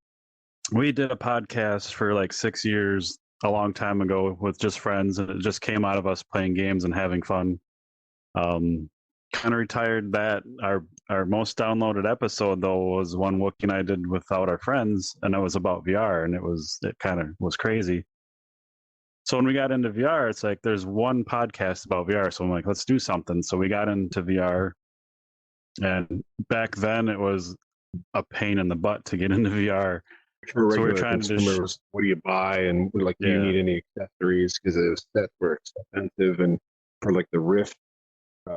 we did a podcast for like 6 years a long time ago with just friends, and it just came out of us playing games and having fun. Kind of retired that. Our most downloaded episode though was one Wookie and I did without our friends, and it was about VR, and it kind of was crazy. So when we got into VR, it's like there's one podcast about VR, so I'm like, let's do something. So we got into VR, and back then it was a pain in the butt to get into VR. For regular consumers, what do you buy, and like, do you need any accessories? Because the sets were expensive, and for like the Rift,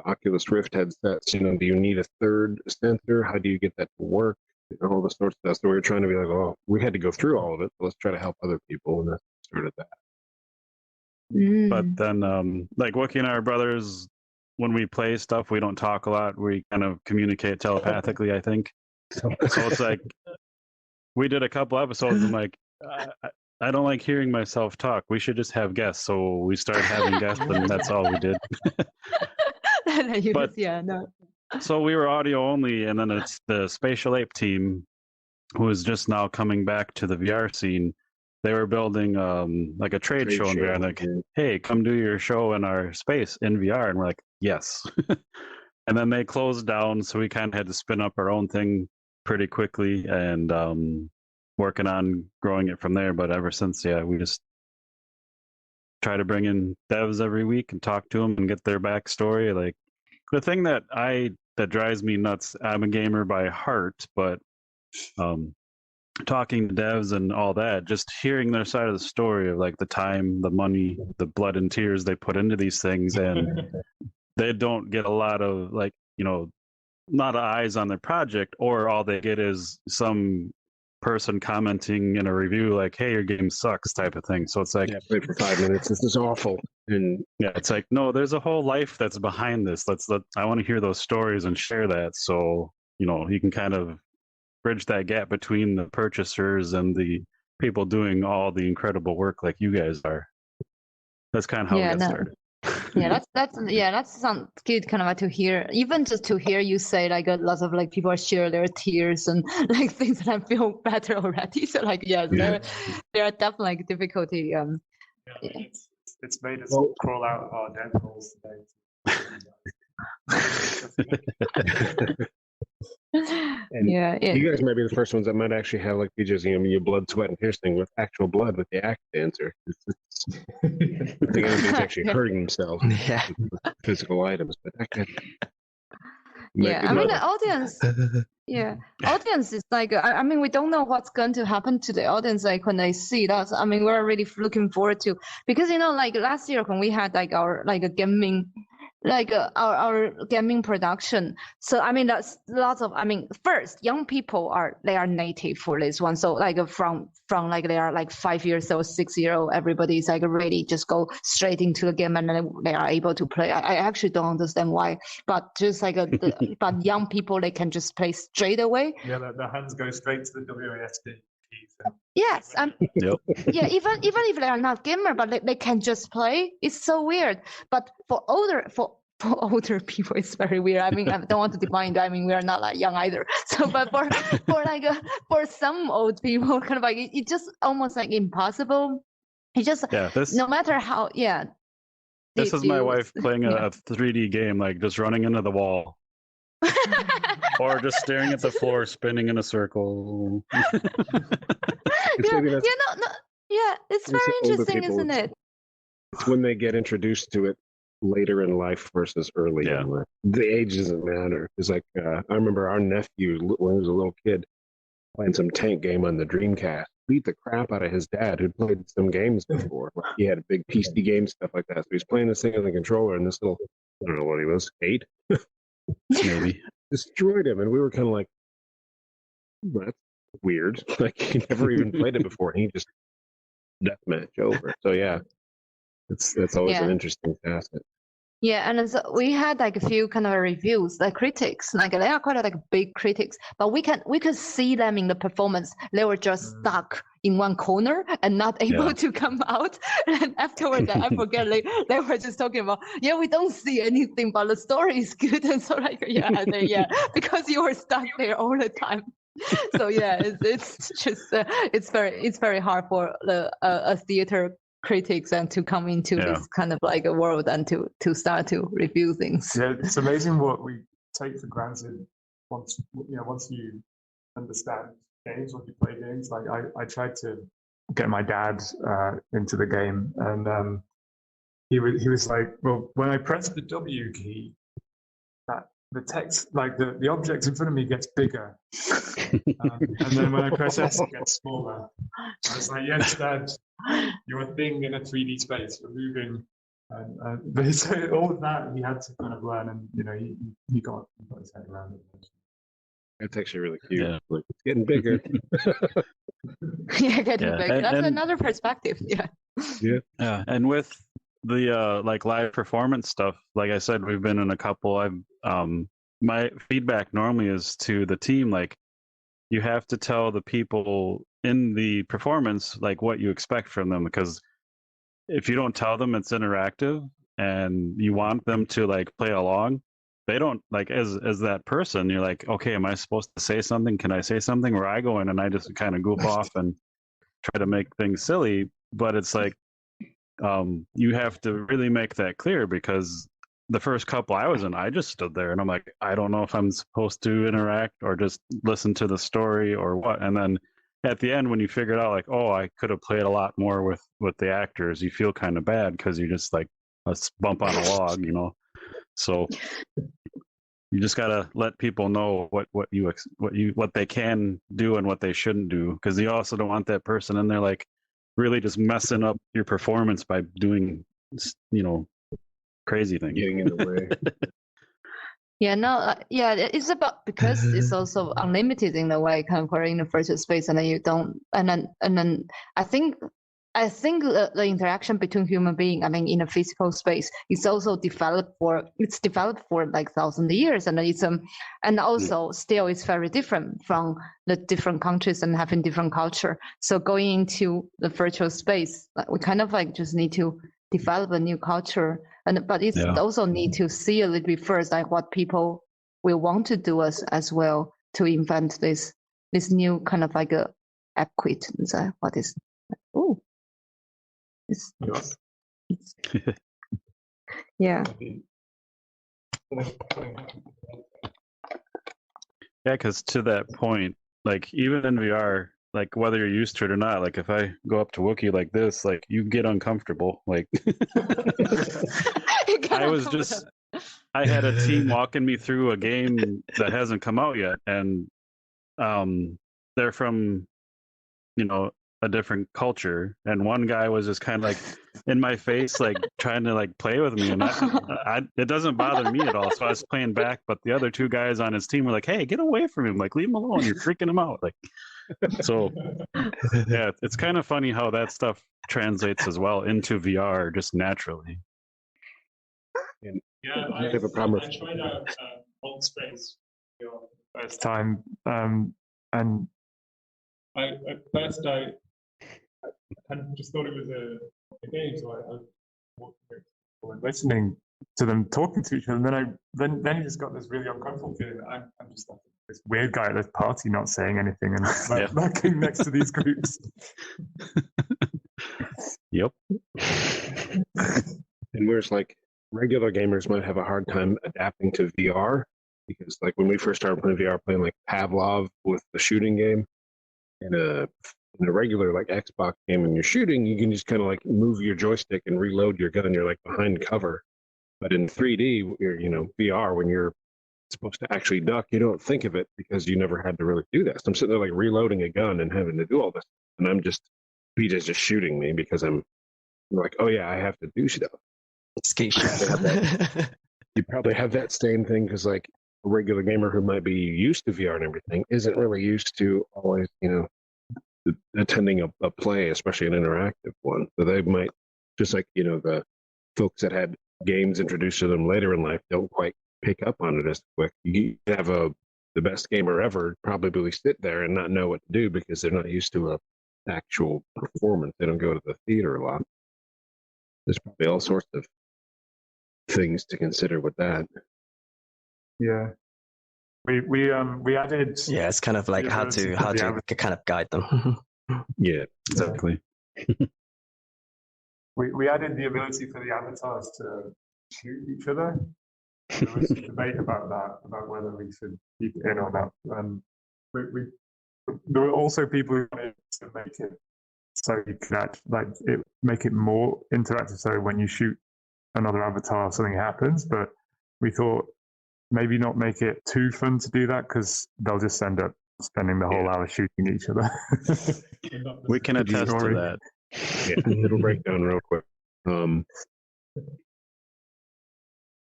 Oculus Rift headsets, do you need a third sensor? How do you get that to work? And all this sort of stuff. So we were trying to be like, oh, we had to go through all of it. So let's try to help other people, and that's started that. But then, like Wookie and I are brothers. When we play stuff, we don't talk a lot. We kind of communicate telepathically, I think. So it's like we did a couple episodes. I'm like, I don't like hearing myself talk. We should just have guests. So we started having guests, and that's all we did. So we were audio only, and then it's the Spatial Ape team, who is just now coming back to the VR scene. They were building like a trade show in VR. Like, hey, come do your show in our space in VR, and we're like, yes. And then they closed down, so we kind of had to spin up our own thing pretty quickly, and working on growing it from there. But ever since, we just try to bring in devs every week and talk to them and get their backstory. Like, the thing that drives me nuts. I'm a gamer by heart, but talking to devs and all that, just hearing their side of the story of like the time, the money, the blood and tears they put into these things, and they don't get a lot of like, not eyes on their project, or all they get is some person commenting in a review like, hey, your game sucks type of thing. So it's like, yeah, played for 5 minutes, this is awful. And yeah, it's like, no, there's a whole life that's behind this. I want to hear those stories and share that, so you can kind of bridge that gap between the purchasers and the people doing all the incredible work like you guys are. That's kind of how we got started. That sounds good, kind of to hear. Even just to hear you say like lots of like people share their tears and like things that I feel better already. So like there are definitely like difficulty. It's made us crawl out of our dead holes today. And you guys might be the first ones that might actually have like your blood, sweat, and tears thing with actual blood with the act dancer. I think anybody's actually hurting themselves with physical items, but that could. I mean the audience. Audience is like, I mean, we don't know what's going to happen to the audience like when they see that. I mean, we're really looking forward to, because like last year when we had like our like a gaming. Like our gaming production. So I mean that's lots of, I mean, first young people they are native for this one. So like from like they are like 5 years old, 6-year-old, everybody's like really just go straight into the game and then they are able to play. I actually don't understand why, but just like but young people, they can just play straight away. Yeah, the hands go straight to the WASD. Yes, yeah. Even if they are not gamer, but they can just play. It's so weird. But for older people, it's very weird. I mean, I don't want to define that. I mean, we are not like young either. So, but for some old people, kind of like it's just almost like impossible. It just no matter how This is my wife playing a 3D game, like just running into the wall. Or just staring at the floor, spinning in a circle. It's very interesting, isn't it? It's when they get introduced to it later in life versus early in life. The age doesn't matter. It's like I remember our nephew when he was a little kid playing some tank game on the Dreamcast. Beat the crap out of his dad who'd played some games before. He had a big PC game, stuff like that. So he's playing this thing on the controller, and this little, I don't know what he was, 8? Maybe. Destroyed him, and we were kind of like, that's weird. Like, he never even played it before, and he just deathmatch over. So yeah, that's always an interesting facet. Yeah, and so we had like a few kind of reviews, like critics, like they are quite like big critics, but we could see them in the performance. They were just stuck in one corner and not able to come out. And afterwards, I forget, they were just talking about, we don't see anything, but the story is good. And so like, because you were stuck there all the time. So it's just it's very hard for a theater critics and to come into this kind of like a world and to start to review things. Yeah, it's amazing what we take for granted once you understand games, once you play games. Like I tried to get my dad into the game, and he was like, well, when I press the W key, that the text, like the object in front of me gets bigger, and then when I press S, it gets smaller. I was like, yes, Dad, you're a thing in a 3D space. You're moving, but so all of that he had to kind of learn, and he got his head around it. That's actually really cute. Yeah. Like, it's getting bigger. Getting bigger. That's another perspective. Yeah. And with the like live performance stuff, like I said, we've been in a couple. My feedback normally is to the team, like, you have to tell the people in the performance like what you expect from them, because if you don't tell them it's interactive and you want them to like play along, they don't, like, as that person, you're like, okay, am I supposed to say something? Can I say something? Where I go in and I just kind of goof off and try to make things silly, but it's like you have to really make that clear, because the first couple I was in, I just stood there and I'm like, I don't know if I'm supposed to interact or just listen to the story or what. And then at the end, when you figure it out, like, oh, I could have played a lot more with the actors, you feel kind of bad because you just like, let's bump on a log, So you just gotta let people know what they can do and what they shouldn't do, because you also don't want that person in there like really just messing up your performance by doing, crazy things. Getting in the way. Yeah, no, it's about, because it's also unlimited in a way, kind of in the virtual space, and then you don't, and then I think the interaction between human being, I mean, in a physical space, it's developed for like thousands of years, and and also still it's very different from the different countries and having different culture. So going into the virtual space, we kind of like just need to develop a new culture, but it's also need to see a little bit first, like what people will want to do as well, to invent this new kind of like a equity. What is? Oh, it's yeah. Yeah, because to that point, like even in VR, like whether you're used to it or not, like if I go up to Wookiee like this, like you get uncomfortable. Like I had a team walking me through a game that hasn't come out yet, and they're from, a different culture, and one guy was just kind of like in my face, like trying to like play with me, and it doesn't bother me at all. So I was playing back, but the other two guys on his team were like, "Hey, get away from him! Like, leave him alone! You're freaking him out!" Like, so yeah, it's kind of funny how that stuff translates as well into VR just naturally. Yeah, I tried out on space first time, and at first I kind of just thought it was a game, so I was listening to them talking to each other, and then you just got this really uncomfortable feeling that I'm just like this weird guy at this party not saying anything and lurking next to these groups. Yep. And whereas like regular gamers might have a hard time adapting to VR, because like when we first started playing VR, playing like Pavlov with the shooting game, in a regular like Xbox game, and you're shooting, you can just kind of like move your joystick and reload your gun. You're like behind cover. But in 3D, VR, when you're supposed to actually duck, you don't think of it because you never had to really do that. So I'm sitting there like reloading a gun and having to do all this, and BJ's just shooting me because I'm like, oh yeah, I have to do stuff. You probably have that same thing, because like a regular gamer who might be used to VR and everything isn't really used to always, attending a play, especially an interactive one. So they might, just like, the folks that had games introduced to them later in life don't quite pick up on it as quick. You have the best gamer ever probably sit there and not know what to do because they're not used to a actual performance. They don't go to the theater a lot. There's probably all sorts of things to consider with that. Yeah. We added. Yeah, it's kind of like how to kind of guide them. Yeah, exactly. We added the ability for the avatars to shoot each other. There was some debate about that, about whether we should keep it in or not. There were also people who wanted to make it so you can make it more interactive. So when you shoot another avatar, something happens. But we thought maybe not make it too fun to do that, because they'll just end up spending the whole hour shooting each other. We can attest to that. Yeah, it'll break down real quick.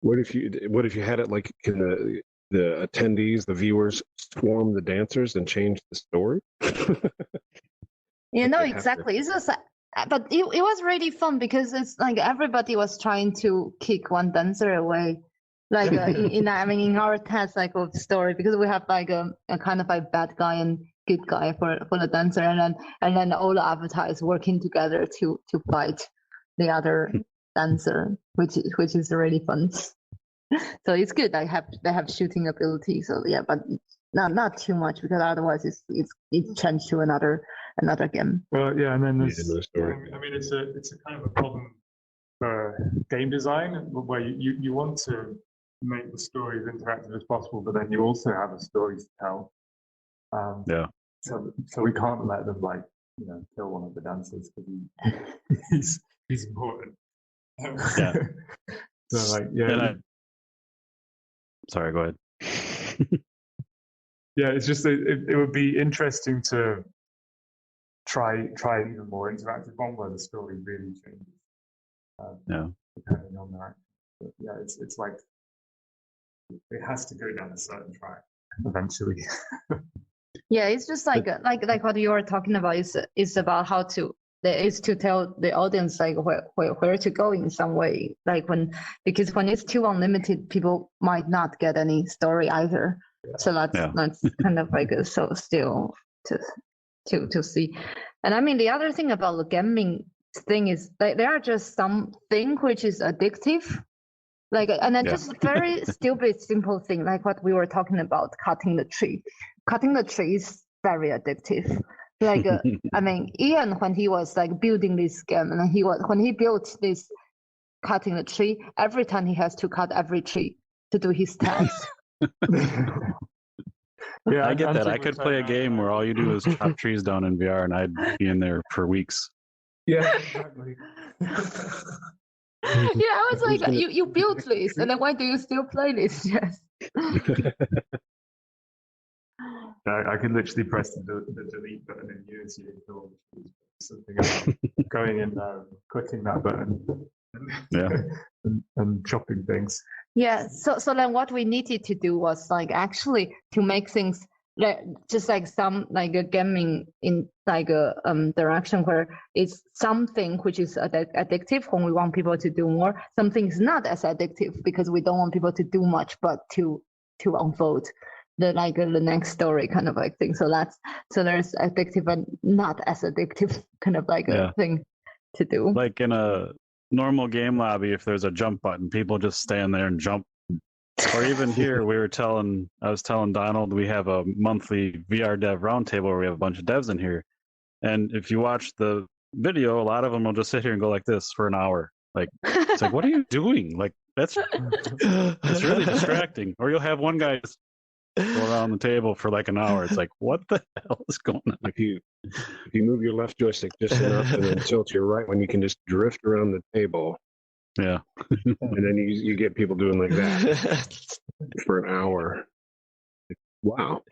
What if you had it like, can the attendees, the viewers, swarm the dancers and change the story? Exactly. It's just, but it was really fun, because it's like everybody was trying to kick one dancer away. Like in our test like of the story, because we have like a kind of like bad guy and good guy for the dancer, and then all the avatars working together to fight the other dancer, which is really fun. So it's good. They have shooting ability. So yeah, but not too much, because otherwise it's changed to another game. Well, yeah, and then there's it's a kind of a problem for game design, where you want to make the story as interactive as possible, but then you also have a story to tell. So we can't let them kill one of the dancers, because he's important. sorry, go ahead. Yeah, it's just it would be interesting to try an even more interactive one where the story really changes. Depending on that. But yeah, it's like it has to go down a certain track eventually. Yeah, it's just like what you were talking about is about how to is to tell the audience like where to go in some way. Like because when it's too unlimited, people might not get any story either. Yeah. So that's kind of like so still to see. And I mean the other thing about the gaming thing is like there are just some thing which is addictive. Like and then just very stupid simple thing like what we were talking about, cutting the tree. Cutting the tree is very addictive. Like I mean, Ian when he was like building this game, and when he built this cutting the tree, every time he has to cut every tree to do his task. Yeah, I get that. I could play a game where all you do is chop trees down in VR, and I'd be in there for weeks. Yeah, exactly. Yeah, I was like, you built this, and then why do you still play this? Yes. I could literally press the delete button in Unity and something about going in there, clicking that button, and chopping things. Yeah. So then what we needed to do was like actually to make things just like some like a gaming in like a direction where it's something which is addictive when we want people to do more. Something is not as addictive because we don't want people to do much, but to unfold the next story kind of like thing. So there's addictive and not as addictive kind of like a thing to do. Like in a normal game lobby, if there's a jump button, people just stand there and jump. Or even here, I was telling Donald, we have a monthly VR dev roundtable where we have a bunch of devs in here. And if you watch the video, a lot of them will just sit here and go like this for an hour. Like, it's like, what are you doing? Like, it's really distracting. Or you'll have one guy just go around the table for like an hour. It's like, what the hell is going on? If you move your left joystick just enough and then tilt your right one, you can just drift around the table. Yeah. And then you get people doing like that for an hour. Wow.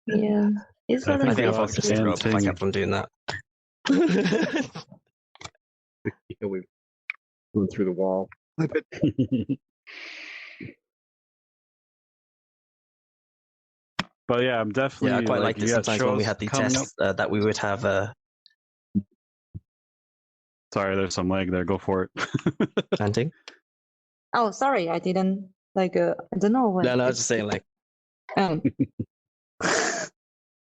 Yeah. It's I think I'll just throw up if I kept on doing that. Yeah, we've gone through the wall. But yeah, I'm definitely. Yeah, I quite liked it sometimes when we had the tests that we would have. Sorry, there's some lag there. Go for it. An-Ting? Oh, sorry, I didn't I don't know when. No, I was just saying like.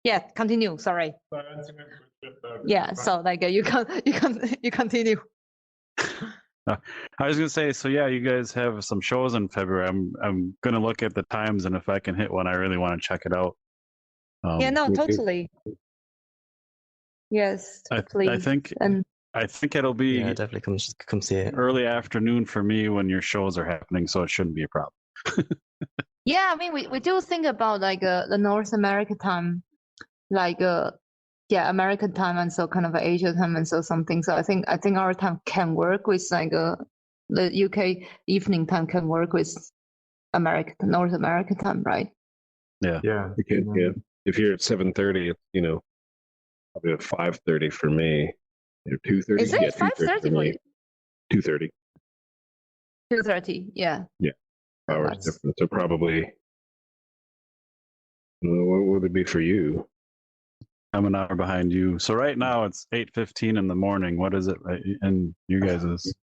Yeah, continue. Sorry. Yeah, so like you continue. I was gonna say, so yeah, you guys have some shows in February. I'm gonna look at the times, and if I can hit one, I really want to check it out. Yeah, no, totally. Yes, please. I think it'll be definitely come see it. Early afternoon for me when your shows are happening, so it shouldn't be a problem. Yeah, I mean we do think about like the North America time, like American time, and so kind of Asia time, and so something. So I think our time can work with like the UK evening time can work with North America time, right? Yeah. Yeah. If you're at 7:30, it's probably at 5:30 for me. Or 2:30. Is it 5:30 for you? 2:30. 2:30. Yeah. Yeah. Hours different. So probably. What would it be for you? I'm an hour behind you. So right now it's 8:15 in the morning. What is it? And you guys is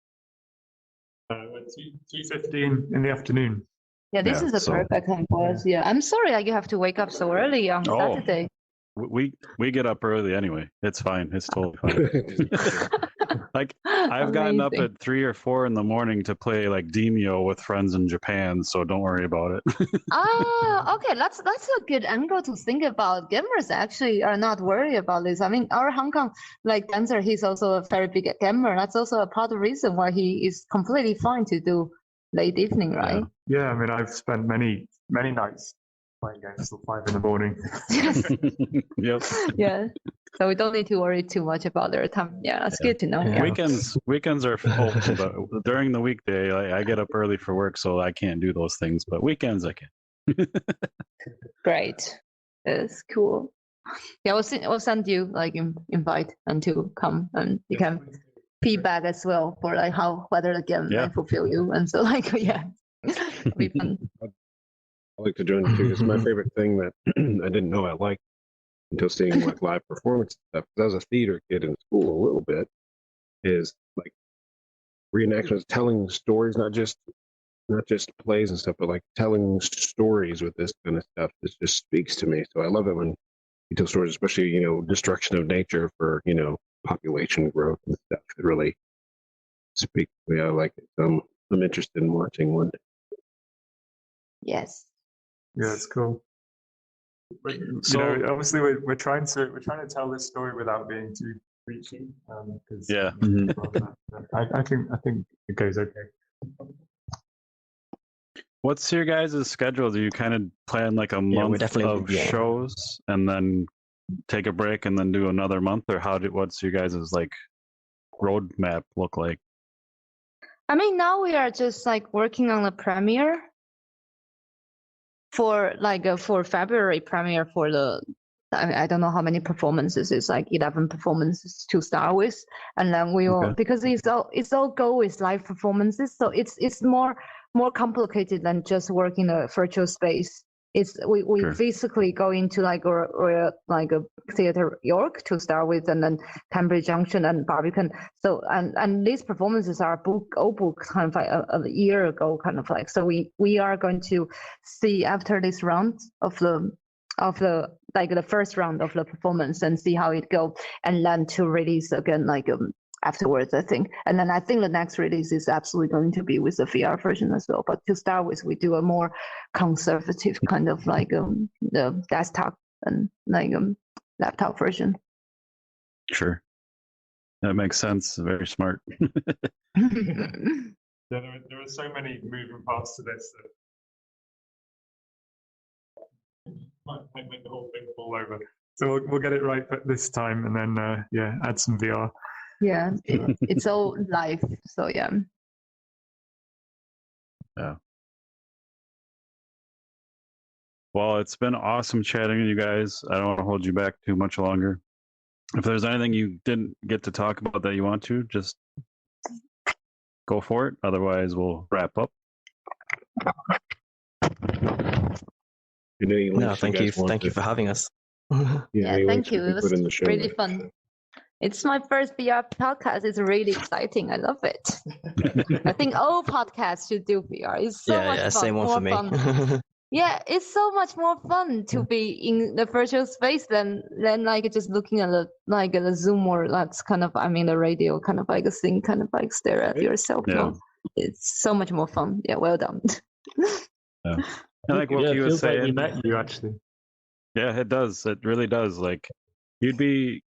2:15 in the afternoon. Yeah, this is a perfect time for us. Yeah, I'm sorry you have to wake up so early on Saturday. We get up early anyway. It's fine. It's totally fine. Like I've gotten up at 3 or 4 in the morning to play like Demio with friends in Japan, so don't worry about it. Okay, that's a good angle to think about. Gamers actually are not worried about this. I mean, our Hong Kong like dancer, he's also a very big gamer. That's also a part of the reason why he is completely fine to do late evening, right? Yeah, I mean, I've spent many nights playing games till 5 in the morning. Yep. Yeah. So we don't need to worry too much about their time. Yeah, that's good to know. Yeah. Yeah. Weekends are open, but during the weekday, I get up early for work, so I can't do those things. But weekends, I can. Great. It's cool. Yeah, we'll send you like invite and to come, and you can feedback as well for like whether the game Yeah. like, fulfill you, and so like yeah, it'll be fun. I like to join too. It's my favorite thing that I didn't know I liked until seeing like live performance stuff. 'Cause I was a theater kid in school a little bit. Is like reenactments, telling stories, not just plays and stuff, but like telling stories with this kind of stuff. This just speaks to me. So I love it when you tell stories, especially destruction of nature for population growth and stuff. It really speaks to me. I like it. I'm interested in watching one. Yes. Yeah, it's cool. But, So- obviously, we're trying to tell this story without being too preachy. Because Yeah. I think it goes okay. What's your guys' schedule? Do you kind of plan like a Yeah, we're month definitely- of yeah. shows and then take a break and then do another month, or what's your guys' like roadmap look like? I mean, now we are just like working on the premiere for February premiere for the. I don't know how many performances. It's like 11 performances to start with, and then we will Okay. because it's all go with live performances, so it's more complicated than just working a virtual space. It's we Sure. basically go into like a theater York to start with, and then Cambridge Junction and Barbican. So and these performances are booked kind of like a year ago, kind of like. So we are going to see after this round of the like the first round of the performance and see how it goes, and then to release again like afterwards, I think. And then I think the next release is absolutely going to be with the VR version as well. But to start with, we do a more conservative kind of like the desktop and like laptop version. Sure. That makes sense. Very smart. Yeah, there are so many moving parts to this that might make the whole thing fall over. So we'll get it right this time, and then add some VR. Yeah, it's all live. So yeah. Well, it's been awesome chatting with you guys. I don't want to hold you back too much longer. If there's anything you didn't get to talk about that you want to, just go for it. Otherwise, we'll wrap up. No, thank you. Thank you for having us. Yeah, thank you. It was in the show really notes. fun. It's my first VR podcast. It's really exciting. I love it. I think all podcasts should do VR. It's so much fun. Same one more for me. fun. Yeah, it's so much more fun to be in the virtual space than like just looking at the Zoom or that's kind of the radio kind of like a thing, kind of like stare at yourself. Yeah. No, it's so much more fun. Yeah, well done. Yeah. I like what it you were feels like we saying. met you actually. Yeah, it does. It really does. Like, you'd be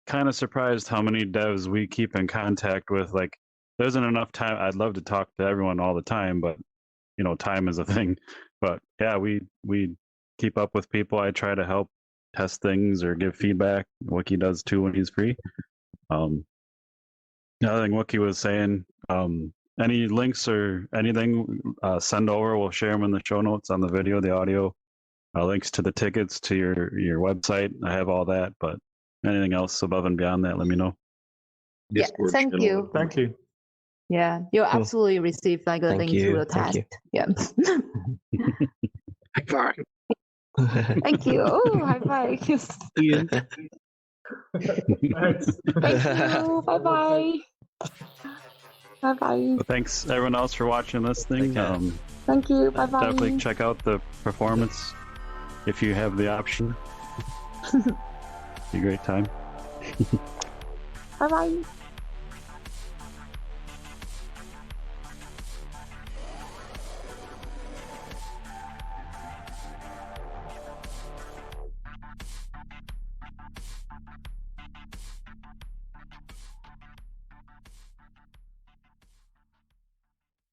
kind of surprised how many devs we keep in contact with. Like, there isn't enough time. I'd love to talk to everyone all the time, but time is a thing. But yeah, we keep up with people. I try to help test things or give feedback. Wookie does too when he's free. Another thing Wookie was saying, any links or anything, send over. We'll share them in the show notes on the video, the audio, links to the tickets to your website. I have all that, but anything else above and beyond that, let me know. Yeah, thank you. Thank you. Yeah, you'll absolutely receive like a link to the Thank test. you. Yeah. High five. Thank you. Oh, high five. Ian. Thank you. Bye bye. Bye bye. But thanks everyone else for watching this thing. Thank you. Bye bye. Definitely check out the performance if you have the option. Be a great time. Bye bye.